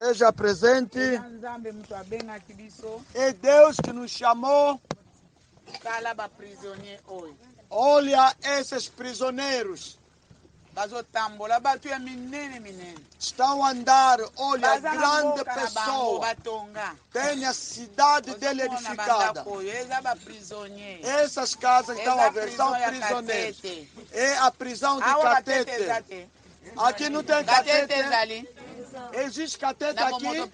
esteja presente. É Deus que nos chamou. Olha esses prisioneiros. Estão a andar, olha, grande pessoa. Tem a cidade dele edificada. Essas casas estão a ver, são prisioneiros. É a prisão de Catete. Aqui não tem Catete. Existe Catete aqui?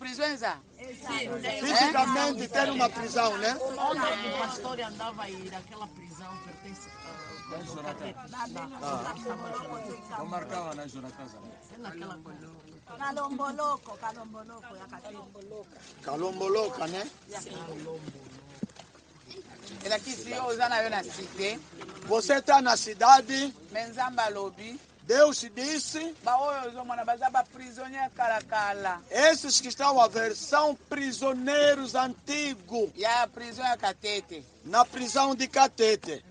Fisicamente tem uma prisão, né? O pastor andava aí naquela prisão, pertence a Catete. Não marcava na Jura Casa. Naquela coisa. Calomboloca, né? Você está na cidade. Deus disse, esses que estão a ver são prisioneiros antigos. Na prisão de Catete.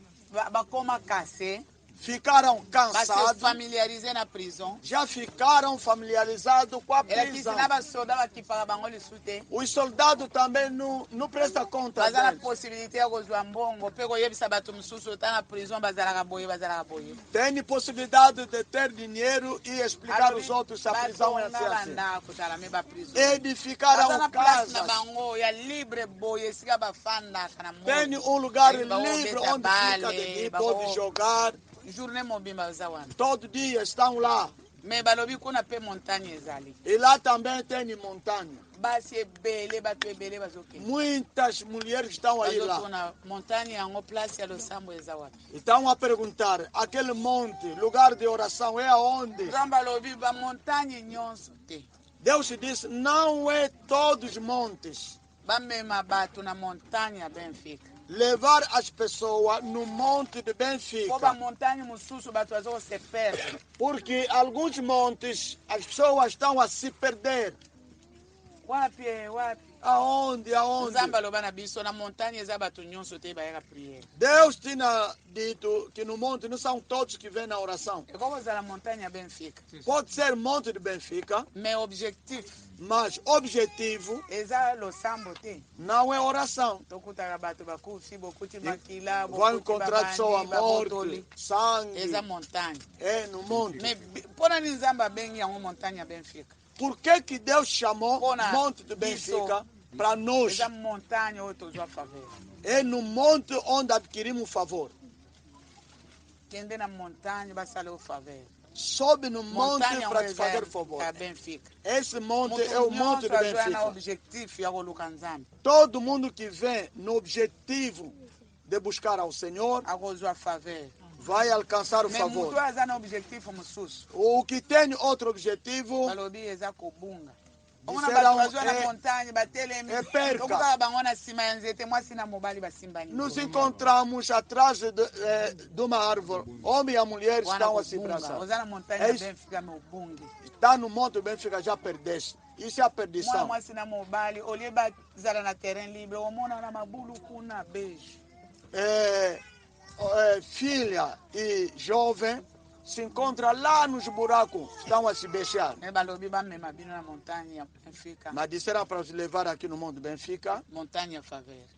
Ficaram cansados. Na prisão. Já ficaram familiarizados com a prisão. Os soldados também não prestam conta deles. Tem possibilidade de ter dinheiro e explicar aos outros se a prisão é assim. Edificaram casas. Tem um lugar livre onde fica de pode jogar. Todo dia estão lá. E lá também tem montanha. Muitas mulheres estão aí lá. Estão a perguntar, aquele monte, lugar de oração, é aonde? Deus disse, não é todos os montes. Levar as pessoas no monte de Benfica. Porque alguns montes as pessoas estão a se perder. Aonde? Deus tinha dito que no monte não são todos que vêm na oração. Pode ser monte de Benfica. Mas objetivo não é oração. Vai encontrar pessoa morte, sangue. É no monte. Por que Deus chamou monte de Benfica para nós? É no monte onde adquirimos favor. Sobe no monte para te fazer favor. Esse monte é o monte de Benfica. Todo mundo que vem no objetivo de buscar ao Senhor vai alcançar o favor. O que tem outro objetivo é perca. Nos encontramos atrás de uma árvore. Homem e mulher estão a se abraçar. Está no monte bem, fica já perdeste. Isso é a perdição. Filha e jovem se encontram lá nos buracos, estão a se beijar. Mas disseram para os levar aqui no Monte Benfica,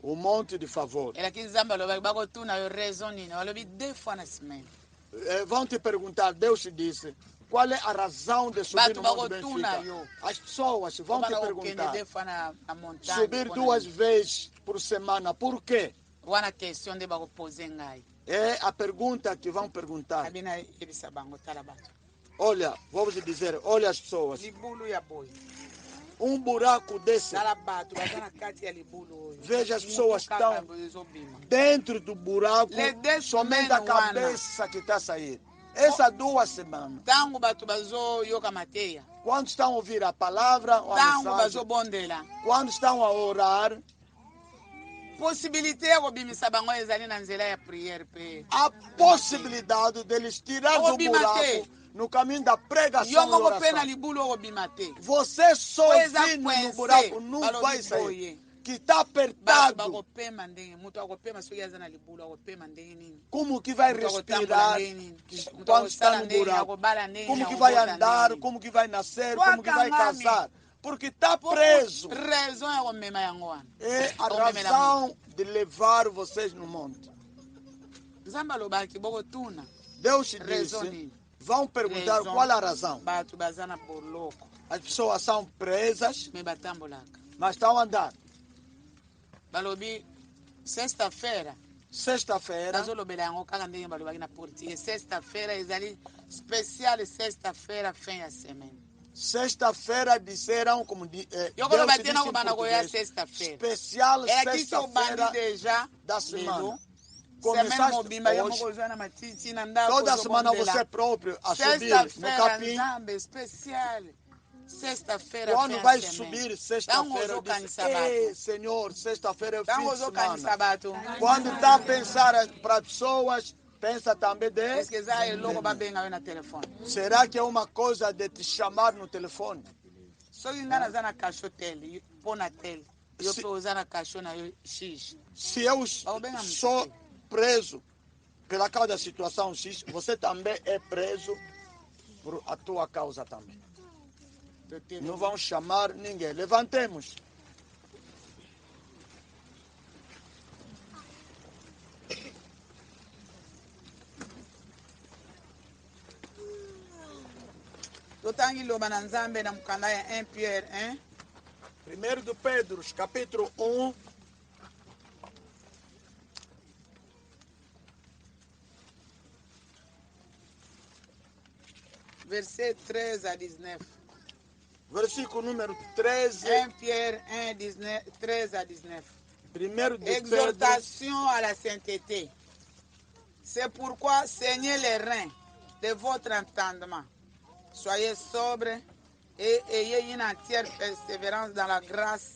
o Monte de Favor. Vão te perguntar, Deus te disse, qual é a razão de subir no Monte Benfica? As pessoas vão te perguntar, subir 2 vezes por semana, por quê? É a pergunta que vão perguntar. Olha, vou te dizer, olha as pessoas. Um buraco desse. Veja, as pessoas estão dentro do buraco, somente a cabeça que está a sair. Essas 2 semanas. Quando estão a ouvir a palavra, quando estão a orar, a possibilidade deles tirar do buraco no caminho da pregação e oração. Você sozinho no buraco não vai sair. Que está apertado. Como que vai respirar quando está no buraco? Como que vai andar? Como que vai nascer? Como que vai casar? Porque está preso. É a razão de levar vocês no monte. Deus disse, vão perguntar qual a razão. As pessoas são presas, mas estão andando. Sexta-feira, Sexta-feira especial sexta-feira, fim a semana. Sexta-feira disseram como Deus disse em português, especial sexta-feira da semana. Começaste hoje, toda semana você próprio a subir no capim. Sexta-feira, quando vai subir sexta-feira, diz, Senhor, sexta-feira é o fim de semana. Quando está a pensar para pessoas, pensa também de... Será que é uma coisa de te chamar no telefone? Se eu sou preso pela causa da situação X, você também é preso por a tua causa também. Não vão chamar ninguém. Levantemos. Primeiro de Pedro, capítulo 1. Verset 13 a 19. Versículo número 13. 1 Pierre 1, 13 a 19. Primeiro de Exhortation à la sainteté. C'est pourquoi saignez les reins de votre entendement. Soyez sobre et ayez une entière persévérance dans la grâce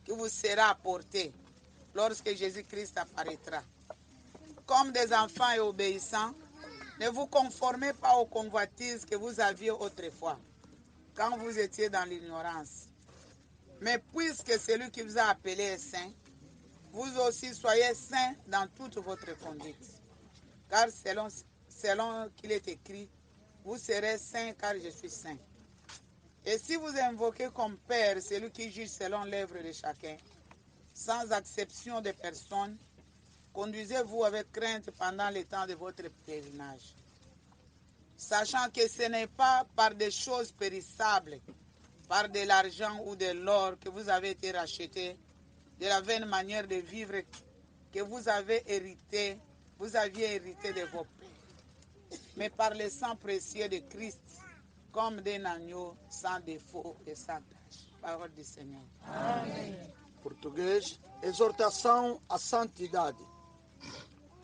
qui vous sera apportée lorsque Jésus-Christ apparaîtra. Comme des enfants et obéissants, ne vous conformez pas aux convoitises que vous aviez autrefois, quand vous étiez dans l'ignorance. Mais puisque celui qui vous a appelé est saint, vous aussi soyez saints dans toute votre conduite. Car selon qu'il est écrit, vous serez saints car je suis saint. Et si vous invoquez comme Père celui qui juge selon l'œuvre de chacun, sans acception de personne, conduisez-vous avec crainte pendant le temps de votre pèlerinage. Sachant que ce n'est pas par des choses périssables, par de l'argent ou de l'or que vous avez été rachetés, de la vaine manière de vivre que vous aviez hérité de vos pères, mais par le sang précieux de Christ, comme d'un agneau sans défaut et sans tache. Parole do Senhor. Amém. Português, exortação à santidade.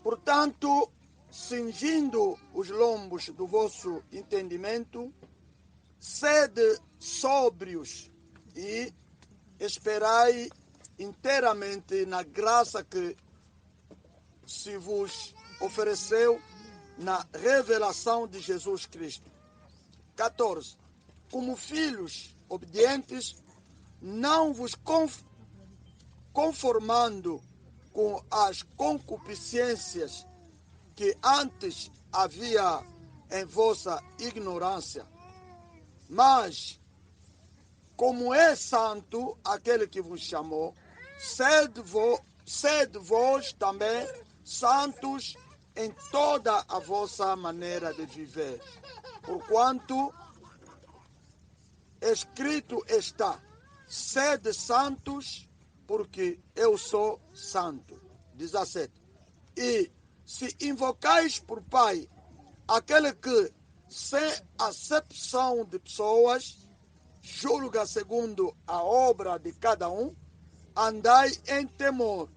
Portanto, cingindo os lombos do vosso entendimento, sede sóbrios e esperai inteiramente na graça que se vos ofereceu na revelação de Jesus Cristo. 14. Como filhos obedientes, não vos conformando com as concupiscências que antes havia em vossa ignorância, mas, como é santo aquele que vos chamou, sede vós também santos em toda a vossa maneira de viver. Porquanto escrito está, sede santos, porque eu sou santo. 17. E se invocais por Pai aquele que, sem acepção de pessoas, julga segundo a obra de cada um, andai em temor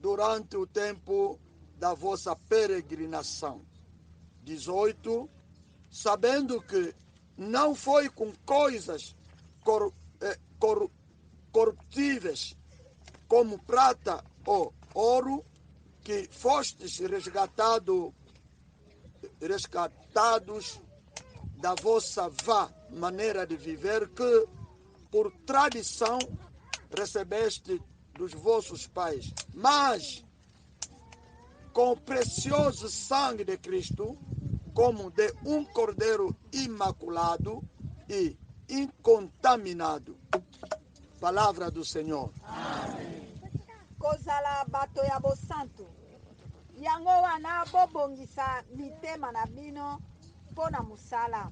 durante o tempo da vossa peregrinação. 18. Sabendo que não foi com coisas corruptíveis, como prata ou ouro, que fostes resgatados da vossa vã maneira de viver, que por tradição recebeste dos vossos pais, mas com o precioso sangue de Cristo, como de um cordeiro imaculado e incontaminado, Palavra do Senhor. Kozala bato ya bosantu. Yango wana bobongisa mitema na bino pona musala.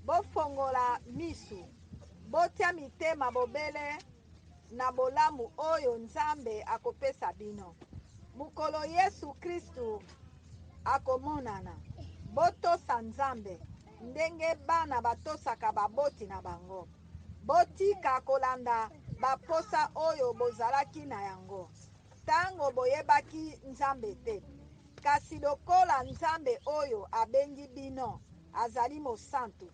Bofongola misu. Botia mitema bobele na bolamu oyo Nzambe akopesa bino. Mukolo Yesu Kristu akomonana. Botosa Nzambe ndenge bana batosaka baboti na bango. Botika kolanda baposa oyo bozalaki na yango tango boyebaki Nzambe te. Kasi lokola Nzambe oyo abengi bino azali mosantu,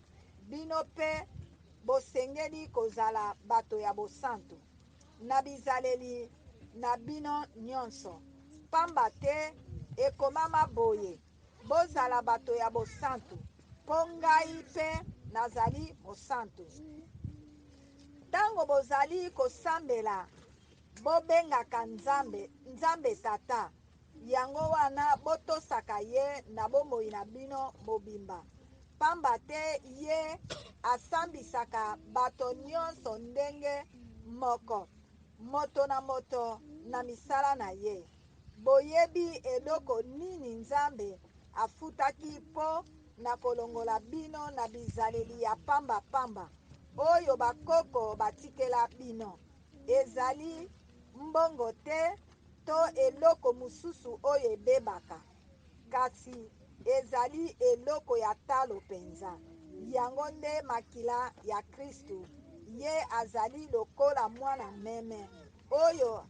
bino pe bosengeli kozala bato ya bosantu na bizaleli na bino nyonso. Pamba te ekomama boye, bozala bato ya bosantu mpo ngai pe nazali mosantu. Tango bozali kosambela bobengaka Nzambe Tata. Yango wana botosaka ye na bomoi na bino mobimba. Pamba te ye asambisaka bato nyonso ndenge moko, moto na moto na misala na ye. Boyebi eloko nini Nzambe afutaki po na kolongola bino na bizaleli ya pamba oyo bakoko batikela bino. Ezali mbongo te to eloko mususu oyo ebebaka, kasi ezali eloko ya talo penza. Yango nde makila ya Kristu. Ye azali lokola mwana meme oyo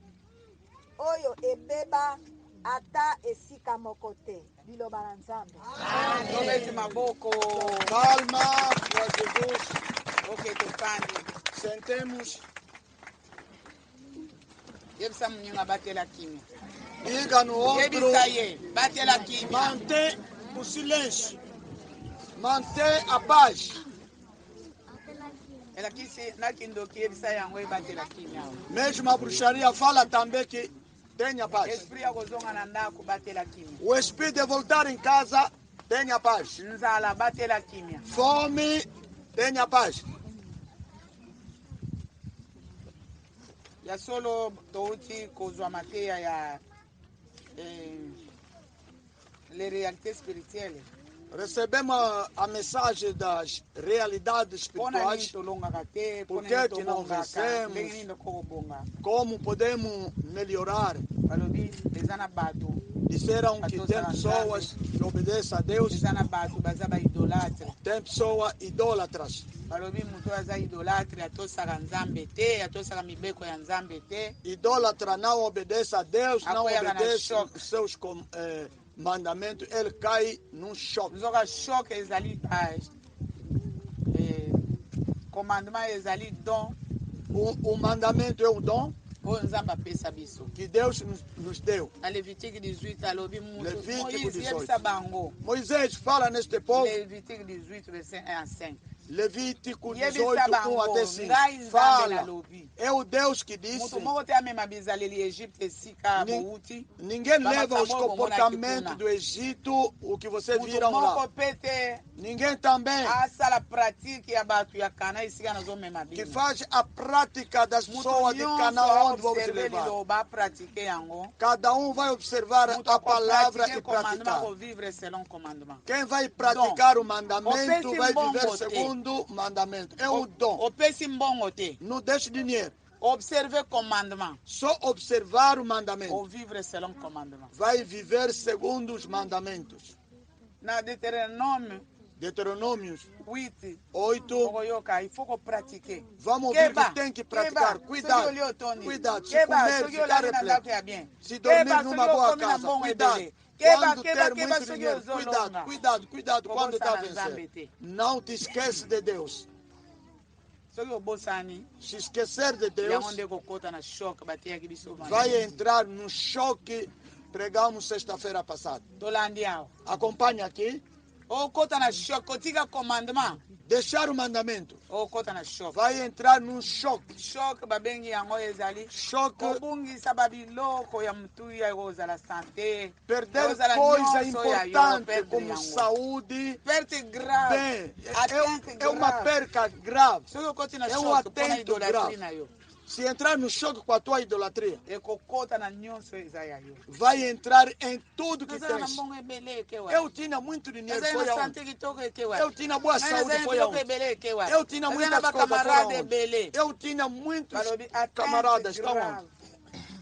ebeba ata esika moko te. Liloba na Nzambe. Tobeti maboko. Calma, nós Jesus. Ok, tupande. Sentemos. Yebisa mnyunga batela kimya. Diga no outro. Yebisa ye, batela kimya. Mantém o silêncio. Mantém a paz. Ela kisi nakindoki yebisa yango batela kimya. Mesmo a bruxaria fala também que tenha paz. Espírito akozonga na ndako batela kimya. O espírito de voltar em casa, tenha paz. Nzala batela kimya. Fome, tenha paz. Ya solo touti kozwa mateya ya les réalités spirituelles. Recebemos a mensagem das realidades espirituais. Por que que não vencemos? Como podemos melhorar? Disseram que tem pessoas que obedecem a Deus. Tem pessoas idólatras. Idólatra não obedece a Deus, não obedece os seus mandamento, ele cai num choque. O mandamento é um dom que Deus nos deu. Levítico 18, Levítico 18. Moisés fala neste povo. Levítico 18, verset 1 a 5. Levítico 18, 1 até 5. Fala. É o Deus que disse. Ninguém leva os comportamentos do Egito, o que vocês viram lá. Ninguém também que faz a prática das pessoas de Canaã onde vamos levar. Cada um vai observar a palavra e praticar. Quem vai praticar o mandamento vai viver segundo o mandamento. É um dom. Não deixe dinheiro. Observer commandement. Só observar o mandamento. Ou vivre selon commandement. Vai viver segundo os mandamentos. Na Deutéronômios 8. Il faut pratiquer. Vamos ver que tem que praticar. Cuidado. Cuidado. Se comer, ficar repleto. Se dormir numa boa casa. Cuidado. Quando ter muito dinheiro. Cuidado. Cuidado quando está a vencer. Não te esquece de Deus. Se esquecer de Deus, vai entrar no choque. Pregamos sexta-feira passada. Acompanha aqui. okota na choque, kotika commandement. Deixar o mandamento. Okota na choque. Vai entrar num choque. Choque babengi yango ezali. Choque. Obungisa babiloko ya mtuya ozala santé. Perder coisa importante como saúde. Perte grave. Bem, é uma perca grave. É um atento grave. Se entrar no choque com a tua idolatria, vai entrar em tudo que tens. Eu tinha muito dinheiro, foi aonde? Eu tinha boa saúde, foi aonde? Eu tinha muitas coisas, foi aonde? Eu tinha muitos camaradas, estão onde?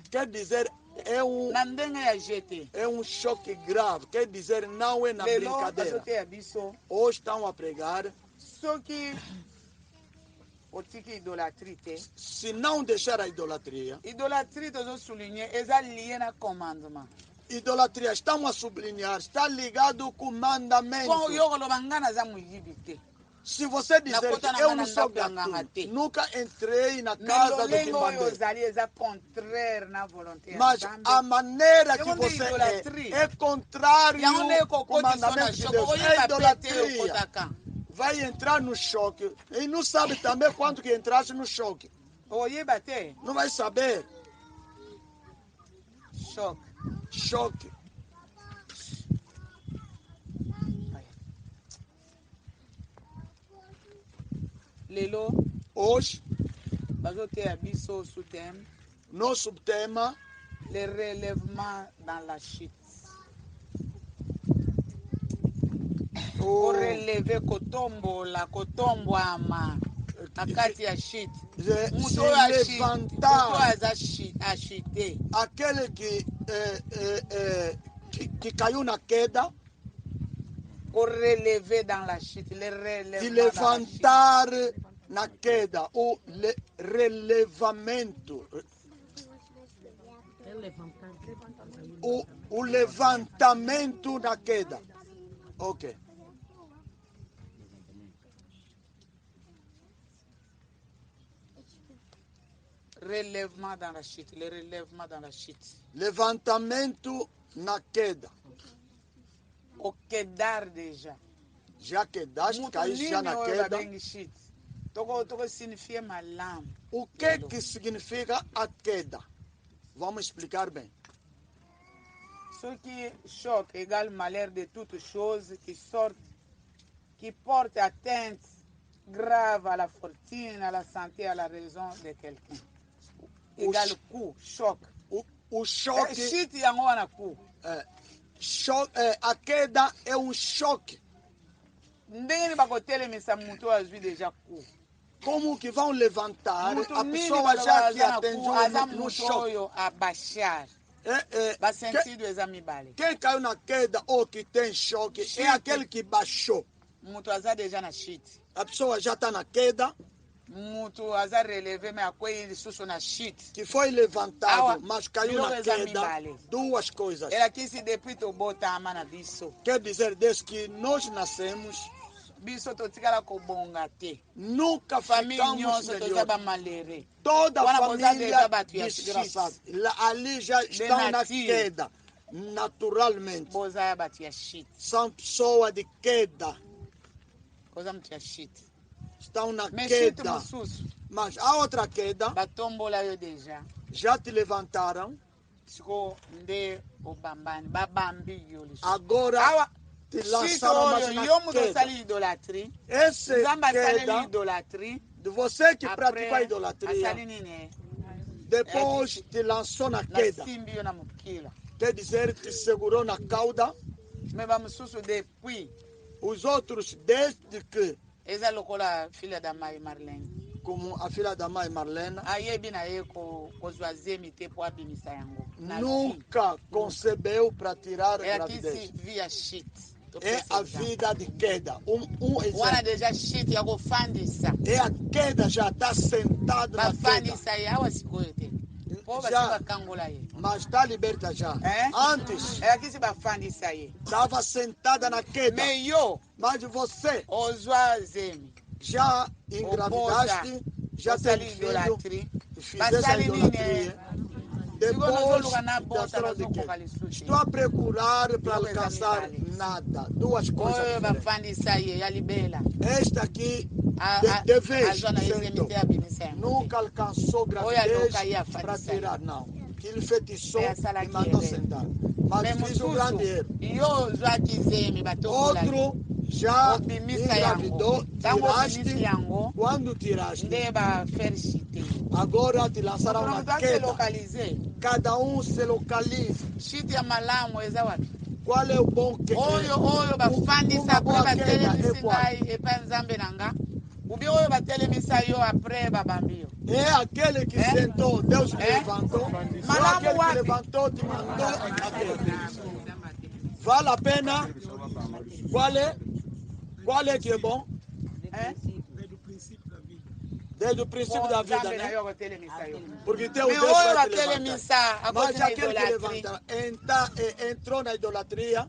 Quer dizer, é um choque grave. Quer dizer, não é na brincadeira. Hoje estão a pregar. Se não deixar a idolatria, idolatria, estamos a sublinhar, está ligado com o mandamento. Se você dizer que eu não sou gratuito, nunca entrei na casa do quimbandeiro, mas a maneira que você é contrário com o mandamento de Deus, é idolatria. Vai entrar no choque e não sabe também quanto que entraste no choque. Não vai saber. Choque. Hoje, nosso subtema, le relèvement dans la chute. O relever kotomboama nakati ya shit. Se levantar aquele que caiu na queda. O relever dans la chute, se levantar na queda, o relevamento. O levantamento na queda. Ok. Relèvement dans la chute, le relèvement dans la chute. Levantamento na queda. O quedar déjà. Já quedaste, caíste já na queda. Togo significa malam. O que significa a queda? Vamos explicar bem. Ce qui choque égale malheur de toute chose qui sortent, qui porte atteinte grave à la fortune, à la santé, à la raison de quelqu'un. Égale coup, choque. O choque. Chute yango wana coup. A queda é um choque. Ndenge bakotelemisa mutu azwi déjà coup. Como que vão levantar a pessoa já que atingiu no choque? Abaixar. Quem caiu na queda ou que tem choque é aquele que baixou. Mutu aza déjà na chute. A pessoa já está na queda. Mutu aza relevé mais akwei suso na chute. Que foi levantado, mas caiu na queda. Duas coisas. Ela quis se depuis to bota a mana biso. Quer dizer, desde que nós nascemos, biso totikala kobonga te. Nunca ficamos melhor. Toda a família desgraçada. Ali já estão na queda. Naturalmente. São pessoas de queda. Estão na queda. Mas a outra queda, já te levantaram. Agora te lançaram mais na queda. Essa queda de você que pratica a idolatria, depois te lançou na queda. Quer dizer, te segurou na cauda. Os outros, desde que, filha da mãe Marlene. Como a filha da mãe Marlene, nunca concebeu para tirar a gravidez. É a vida de queda. Um exemplo. É a queda, já está sentado na queda. Já, mas está liberta já. Antes, estava sentada na queda. Mas você já engravidaste, já teve filho, fizeste a idolatria. depois da sala de quê? Estou a procurar para alcançar nada. Duas coisas diferentes. Esta aqui, de vez, sentou. Nunca alcançou gravidez para tirar, não. Que ele fetiçou e mandou sentar. Mas fiz um grande erro. Outro já engravidou, tiraste. Quando tiraste, agora te lançaram na queda. Cada um se localiza. Qual é o bom que uma boa queda é qual? É aquele que sentou, Deus te levantou. Não aquele que levantou, te mandou aquele. Vale a pena? Qual é que é bom? Desde o princípio da vida, né? Porque teu Deus vai te levantar. Mas aquele que levanta, entrou na idolatria,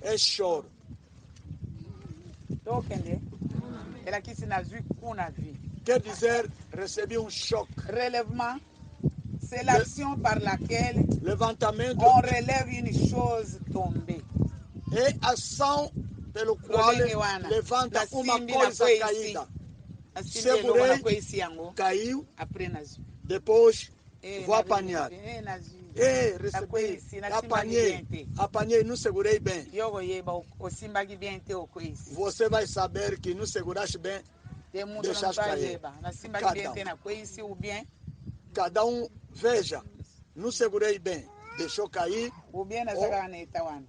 é choro. Quer dizer, recebi um choque. Relèvement, c'est l'action par laquelle levantamento, on relève une chose tombée. É ação pelo qual levanta uma coisa caída. Segurei, caiu, depois vou apanhar. Recebi, apanhei, não segurei bem. Você vai saber que não seguraste bem, deixaste cair. Cada um, veja, não segurei bem, deixou cair,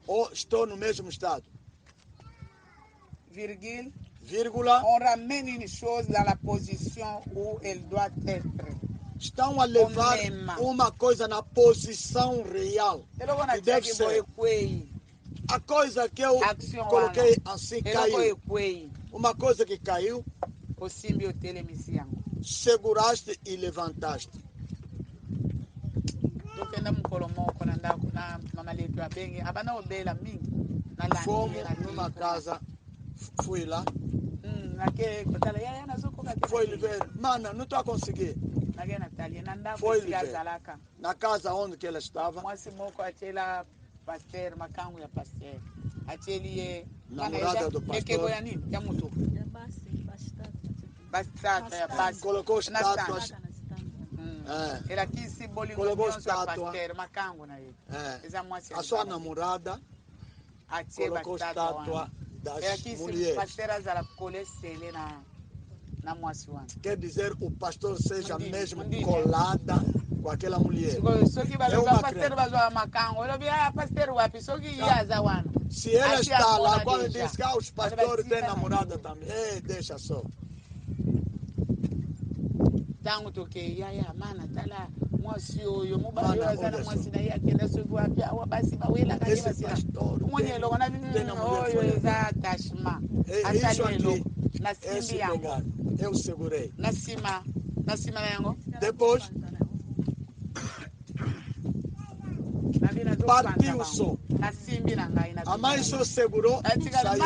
ou estou no mesmo estado. Vírgula, on ramène une chose dans la position où elle doit être. Estão a levar uma coisa na posição real que deve ser. A coisa que eu coloquei assim caiu. Uma coisa que caiu, seguraste e levantaste. Fomos numa casa, fui lá. Foi lhe ver, mana, não estou a conseguir. Foi lhe ver. Na casa onde que ela estava. Namorada do pastor. Colocou estátuas. Colocou estátua. A sua namorada colocou estátua das mulheres. Quer dizer, o pastor seja mesmo colada com aquela mulher. É uma crente. Se ela está lá, quando diz que os pastores têm namorada também, deixa só. Esse pastor isso aqui, esse pegado, eu segurei. Depois partiu o som. A mãe só segurou, saiu.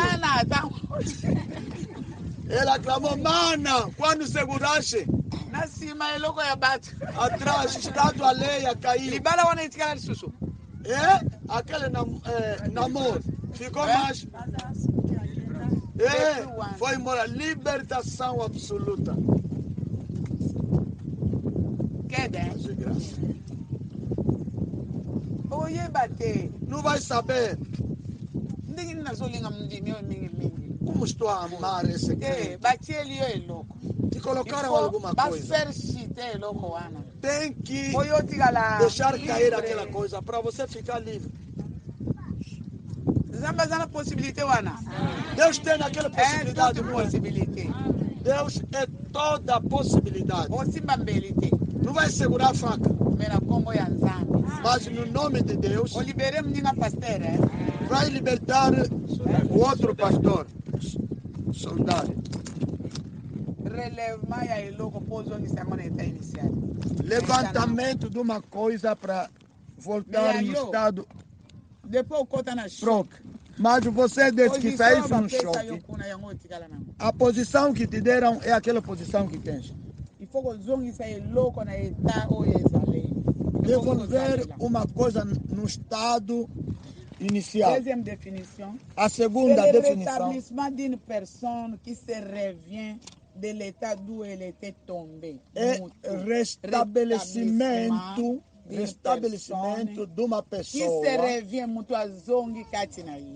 Ela clamou, mana, quando seguraste? Atrás, estado alheia caiu. Aquele namoro ficou mais. Foi embora. Libertação absoluta. Não vai saber. Como estou a amar esse crente? Te colocaram alguma coisa. Tem que deixar cair aquela coisa para você ficar livre. Deus tem aquela possibilidade. Deus é toda a possibilidade. Não vai segurar a faca. Mas no nome de Deus, vai libertar o outro pastor, soldado. Levantamento de uma coisa para voltar no estado próprio. Mas você disse que saísse no choque. A posição que te deram é aquela posição que tens. devolver uma coisa no estado inicial. Deuxième définition. A segunda c'est le definição rétablissement d'une personne qui se revient de l'état d'où elle était tombée. é restabelecimento de uma pessoa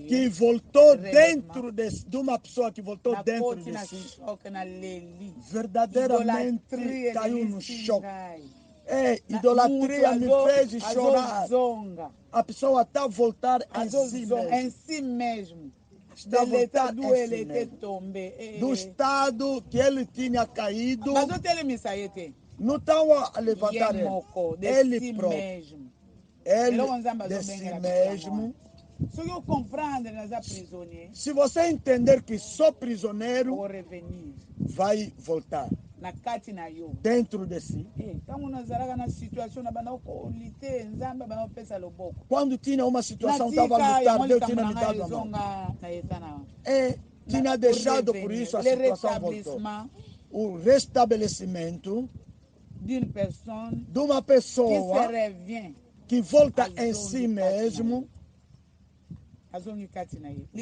que voltou dentro de uma pessoa que voltou dentro de si. Verdadeiramente caiu no choque. Idolatria me fez chorar. A pessoa está a voltar em si mesmo. Está a voltar em si mesmo. Do estado que ele tinha caído. Não estão a levantar ele próprio. Ele de si mesmo. Se você entender que sou prisioneiro, vai voltar dentro de si. Quando tinha uma situação, estava a lutar, Deus tinha me dado a mão. Tinha deixado, por isso a situação voltou. O restabelecimento de uma pessoa que volta em si mesmo,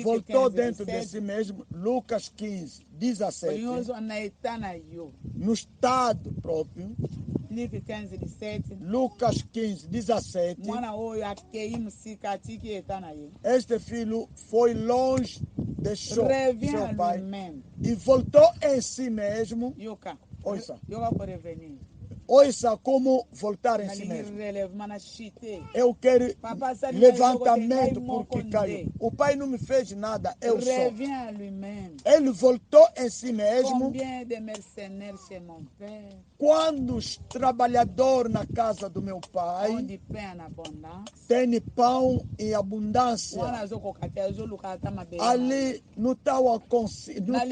voltou dentro de si mesmo. Lucas 15, 17. No estado próprio. Lucas 15, 17. Este filho foi longe, deixou seu pai e voltou em si mesmo. Ouça como voltar em si mesmo. Eu quero levantamento porque caiu. O pai não me fez nada, eu sou. Ele voltou em si mesmo. Quando os trabalhadores na casa do meu pai têm pão em abundância, ali não está conseguindo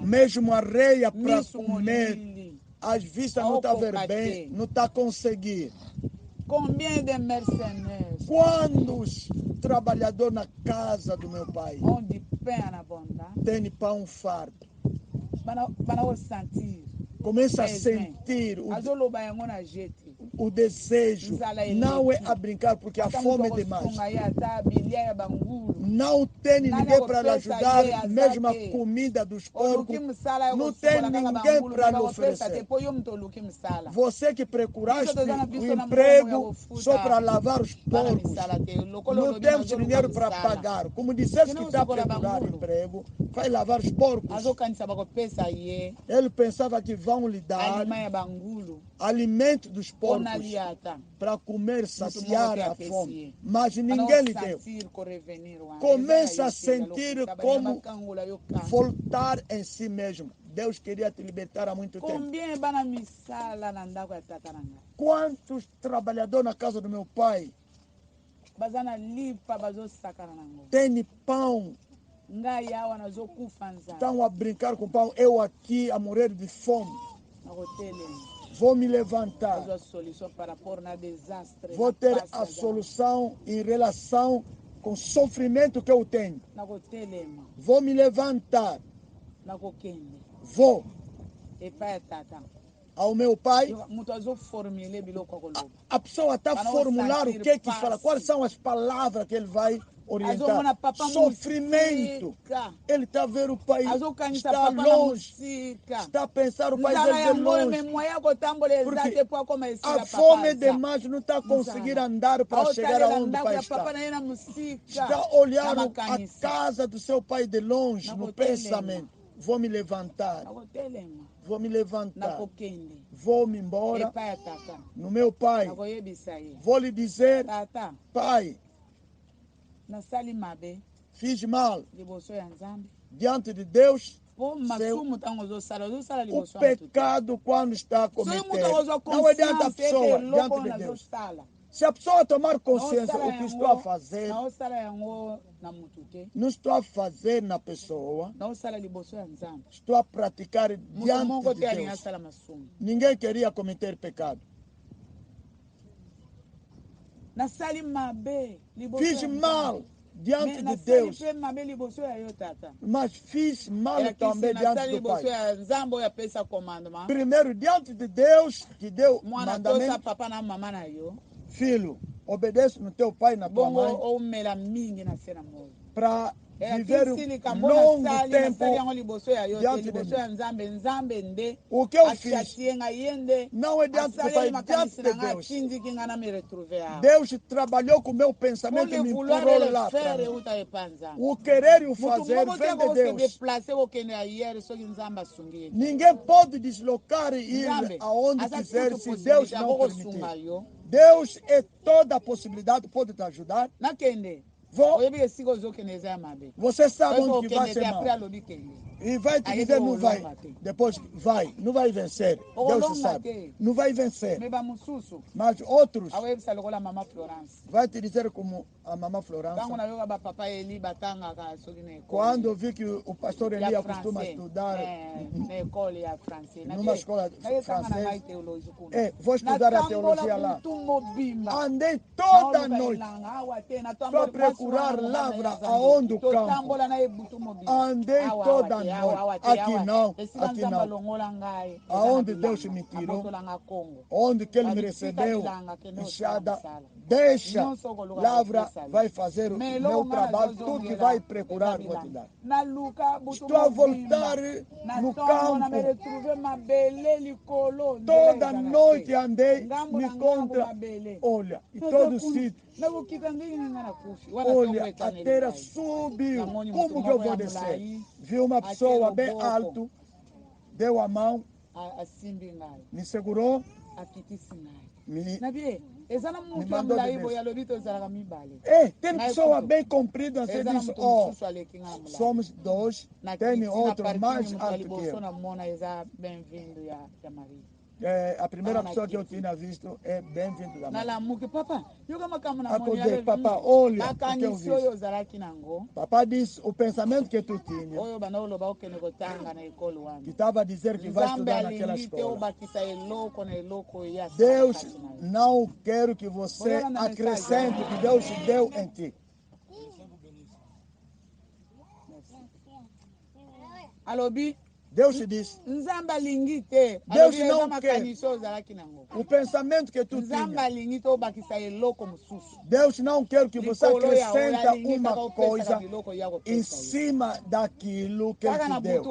mesmo areia para comer. As vistas não estão ver bem, não está conseguindo. Quando os trabalhadores na casa do meu pai têm pão farto, começa a sentir o desejo. Não é a brincar, porque a fome é demais. Não tem ninguém para lhe ajudar, mesmo a comida dos porcos. Não tem ninguém para lhe oferecer. Você que procuraste um emprego só para lavar os porcos, não temos dinheiro para pagar. Como disseste que está a procurar emprego, vai lavar os porcos. Ele pensava que vão lhe dar alimento dos porcos para comer, saciar a fome. Mas ninguém lhe deu. Começa a sentir como voltar em si mesmo. Deus queria te libertar há muito tempo. Quantos trabalhadores na casa do meu pai têm pão? Estão a brincar com pão. Eu aqui a morrer de fome. Vou me levantar. Vou ter a solução em relação com o sofrimento que eu tenho. Vou me levantar. Vou ao meu pai. A pessoa está a formular o que é que fala. Quais são as palavras que ele vai orientar? Sofrimento. Ele está a ver o pai está longe. Está a pensar o pai dele é longe. Porque a fome demais, não está a conseguir andar para chegar aonde o pai está. Está a olhar a casa do seu pai de longe, no pensamento. Vou me levantar. Vou me levantar. Vou me embora no meu pai. Vou lhe dizer, pai, fiz mal diante de Deus. O pecado, quando está a cometer, não é diante da pessoa, diante de Deus. Se a pessoa tomar consciência do que estou a fazer, não estou a fazer na pessoa, estou a praticar diante de Deus. Ninguém queria cometer pecado. Fiz mal diante de Deus, mas fiz mal também diante do Pai. Primeiro, diante de Deus, que deu mandamento, filho, obedece no teu pai e na tua mãe, para viver um longo tempo diante de Deus. O que eu fiz não é diante do Pai, diante de Deus. Deus trabalhou com o meu pensamento e me empurrou lá. O querer e o fazer vem de Deus. Ninguém pode deslocar e ir aonde quiser se Deus não permitir. Deus é toda a possibilidade, pode te ajudar. Você sabe onde que vai ser mal. E vai te dizer, não vai. Depois vai, não vai vencer. Deus sabe. Não vai vencer. Mas outros vai te dizer como a mamãe Florence. Quando eu vi que o pastor Eli costuma estudar numa escola francesa, vou estudar a teologia lá. Andei toda a noite para procurar lavra aonde o campo. Andei toda a noite. Aqui não. Aonde Deus me tirou, onde que Ele me recebeu, enxada, deixa, lavra, vai fazer o meu trabalho, tudo que vai procurar, vou te dar. Estou a voltar no campo. Toda noite andei, me contra, olha, e todo sítio. Olha, a terra subiu. Como que eu vou descer? Vi uma pessoa bem alto, deu a mão, me segurou, me mandou de descer. Tem pessoa bem comprida, você diz, somos dois, tem outro mais alto que eu. A primeira pessoa que eu tinha visto é bem-vindo da mãe. Acordei, papá, olha o que eu vi. Papá disse, o pensamento que tu tinha, que estava a dizer que vai estudar naquela escola. Deus não quer que você acrescente o que Deus deu em ti. Alô, Bi? Deus te diz. Deus não quer. O pensamento que tu tinha. Deus não quer que você acrescenta uma coisa em cima daquilo que Ele te deu.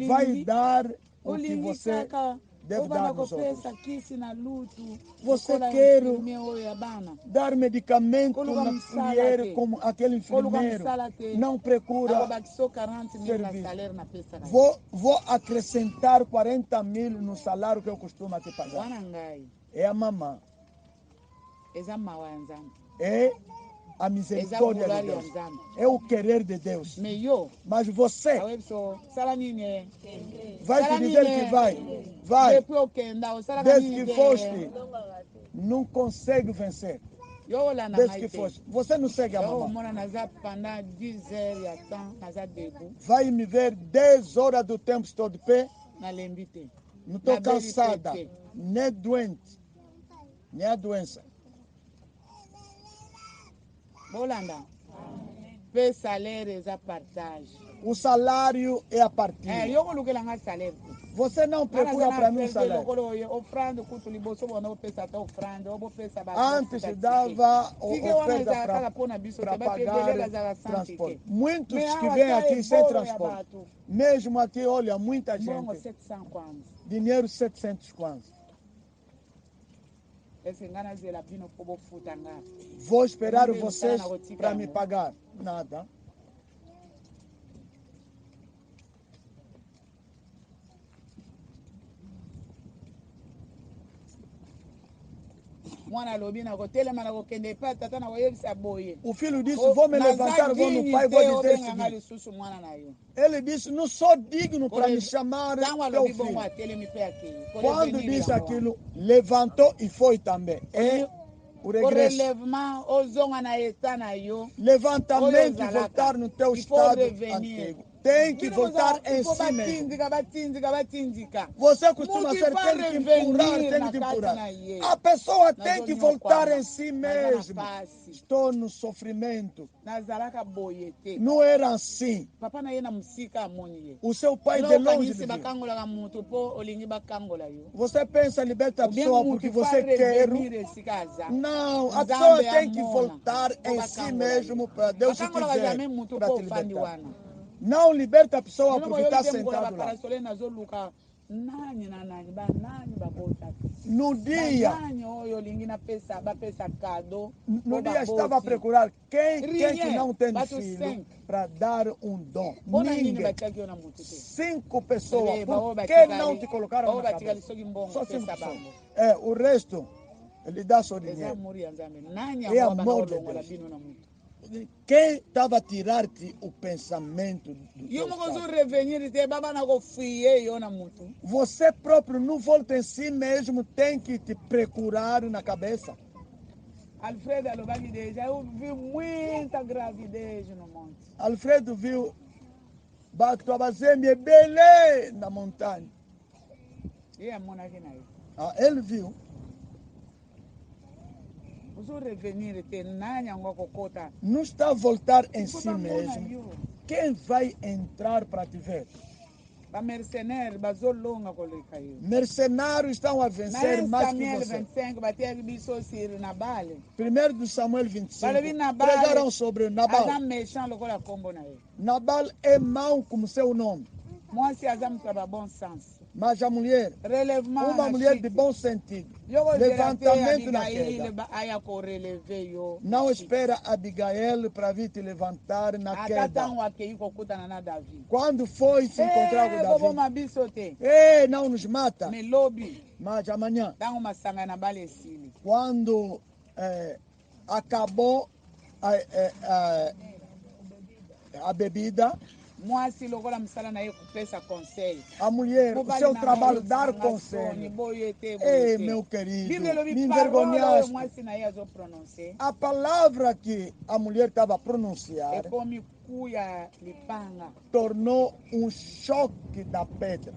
Vai dar o que você deve dar nos outros. Você quer dar medicamento na colher como aquele enfermeiro. Não procura serviço. Vou acrescentar 40 mil no salário que eu costumo te pagar. É a mamã. É a misericórdia de Deus. É o querer de Deus. Mas você vai te dizer que vai. Vai. Desde que foste, não consegue vencer. Desde que foste. Você não segue a mamãe. Vai me ver 10 horas do tempo, estou de pé. Não estou cansada. Nem doente. Nem a doença. O salário é a partilha. Você não procura para mim um salário. Antes dava oferta para pagar transporte. Muitos que vêm aqui sem transporte. Mesmo aqui, olha, muita gente. Dinheiro 700 kwanza. Vou esperar vocês para me pagar. Nada. O filho disse, vou me levantar, vou no pai, vou dizer o seguinte. Ele disse, não sou digno para me chamar teu filho. Quando disse aquilo, levantou e foi também. É o regresso. Levantamento e voltar no teu estado antigo. tem que voltar em si mesmo. Você costuma ser, tem que empurrar, tem que empurrar. A pessoa tem que voltar em si mesmo. Estou no sofrimento. Não era assim. O seu pai de longe viu. Você pensa liberta a pessoa porque você quer. Não, a pessoa tem que voltar em si mesmo para Deus se quiser para te libertar. Não liberta a pessoa porque está sentado lá. No dia estava a procurar quem que não tem filho para dar um dom. Ninguém. 5 pessoas. Por que não te colocaram na cabeça? Só 5 pessoas. O resto, ele dá só dinheiro. É amor de Deus. Quem estava a tirar-te o pensamento do teu Você próprio não volta em si mesmo, tem que te procurar na cabeça. Alfredo eu vi muita gravidez no monte. Alfredo viu Bactobazeme Belê na montanha. Ele viu. Não está a voltar em si mesmo. Quem vai entrar para te ver? Mercenários estão a vencer mais que você. 1 Samuel 25. Pregaram sobre Nabal. Nabal é mau como seu nome. Mas a mulher, uma mulher de bom sentido, levantamento na queda. Não espera Abigail para vir te levantar na queda. Quando foi se encontrar com Davi, não nos mata, mas amanhã, quando acabou a bebida, a mulher, o seu trabalho dar conselho. Ei, meu querido, me envergonhaste. A palavra que a mulher estava a pronunciar tornou um choque da pedra.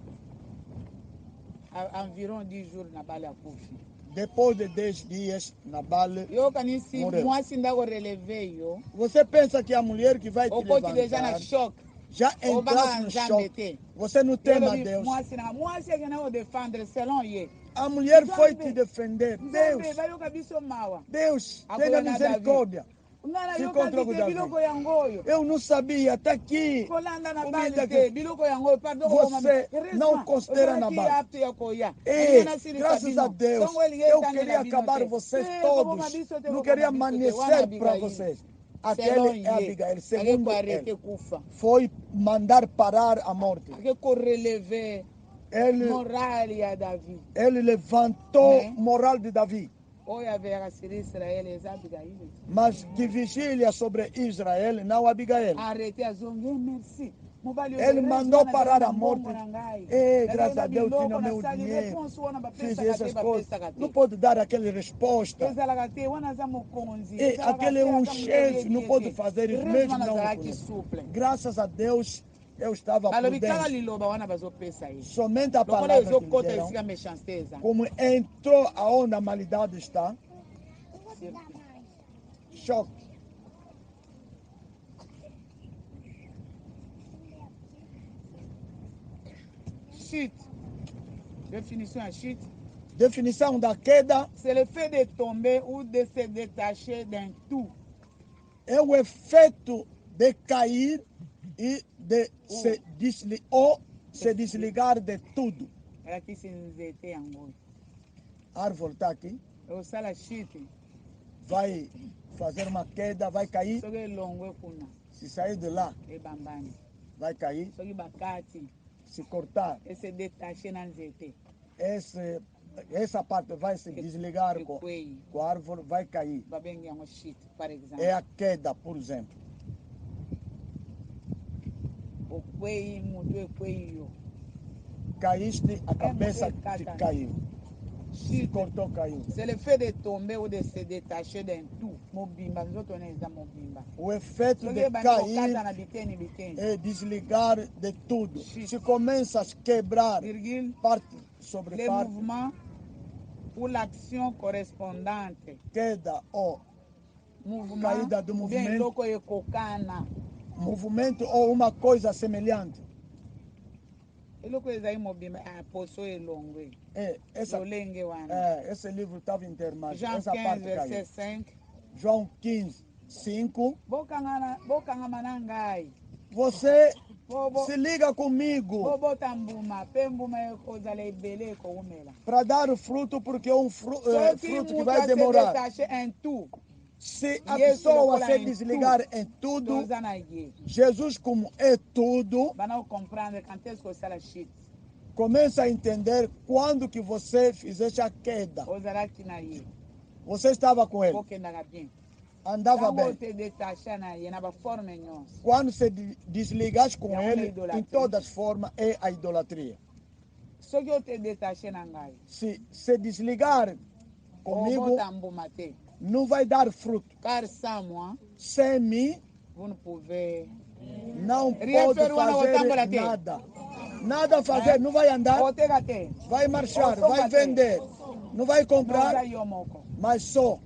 Depois de 10 dias, Nabal morreu. Você pensa que a mulher que vai te levantar já entraste no choque. Você não teme a Deus. A mulher foi te defender. Deus, tenha misericórdia. Se encontrou com Davi. Eu não sabia, está aqui. Você não considera Nabal. E, graças a Deus, eu queria acabar vocês todos. Não queria amanhecer para vocês. Aquele é Abigail, segundo ele, foi mandar parar a morte. Ele levantou moral de Davi. Mas que vigília sobre Israel, não Abigail. Ele mandou parar a morte. Graças a Deus, tinha meu dinheiro. Fiz essas coisas. Não pode dar aquela resposta. Aquele é um chefe, não pode fazer isso mesmo. Não. Graças a Deus, eu estava prudente. Somente a palavra que me deram, como entrou aonde a maldade está, choque. Chute. Définition à chute. Définition da queda. C'est le fait de tomber ou de se détacher d'un tout. É o efeito de cair e de se desligar de tudo. Era que se nos était en gros. Árvore está aqui. O sala chute. Vai fazer uma queda, vai cair. Se sair de lá, vai cair. Se cortar, essa parte vai se desligar com a árvore, vai cair. É a queda, por exemplo. Caíste, a cabeça te caiu. C'est le fait de tomber ou de se détacher d'un tout. O efeito de cair é desligar de tudo. Se começa a quebrar parte sobre les parte, mouvements ou l'action correspondante. Queda ou caída do movimento ou uma coisa semelhante. Esse livro estava intermado. Jean 15, verset 5. João 15, 5. Você se liga comigo para dar o fruto, porque é um fruto que vai demorar. Se a pessoa se desligar em tudo, Jesus como é tudo, começa a entender quando que você fizesse a queda. Você estava com ele. Andava bem. Quando se desligasse com ele, em todas as formas, é a idolatria. Se se desligar comigo, não vai dar fruto. Sem mim, não pode fazer nada. Nada fazer, não vai andar, vai marchar, vai vender, não vai comprar, mas só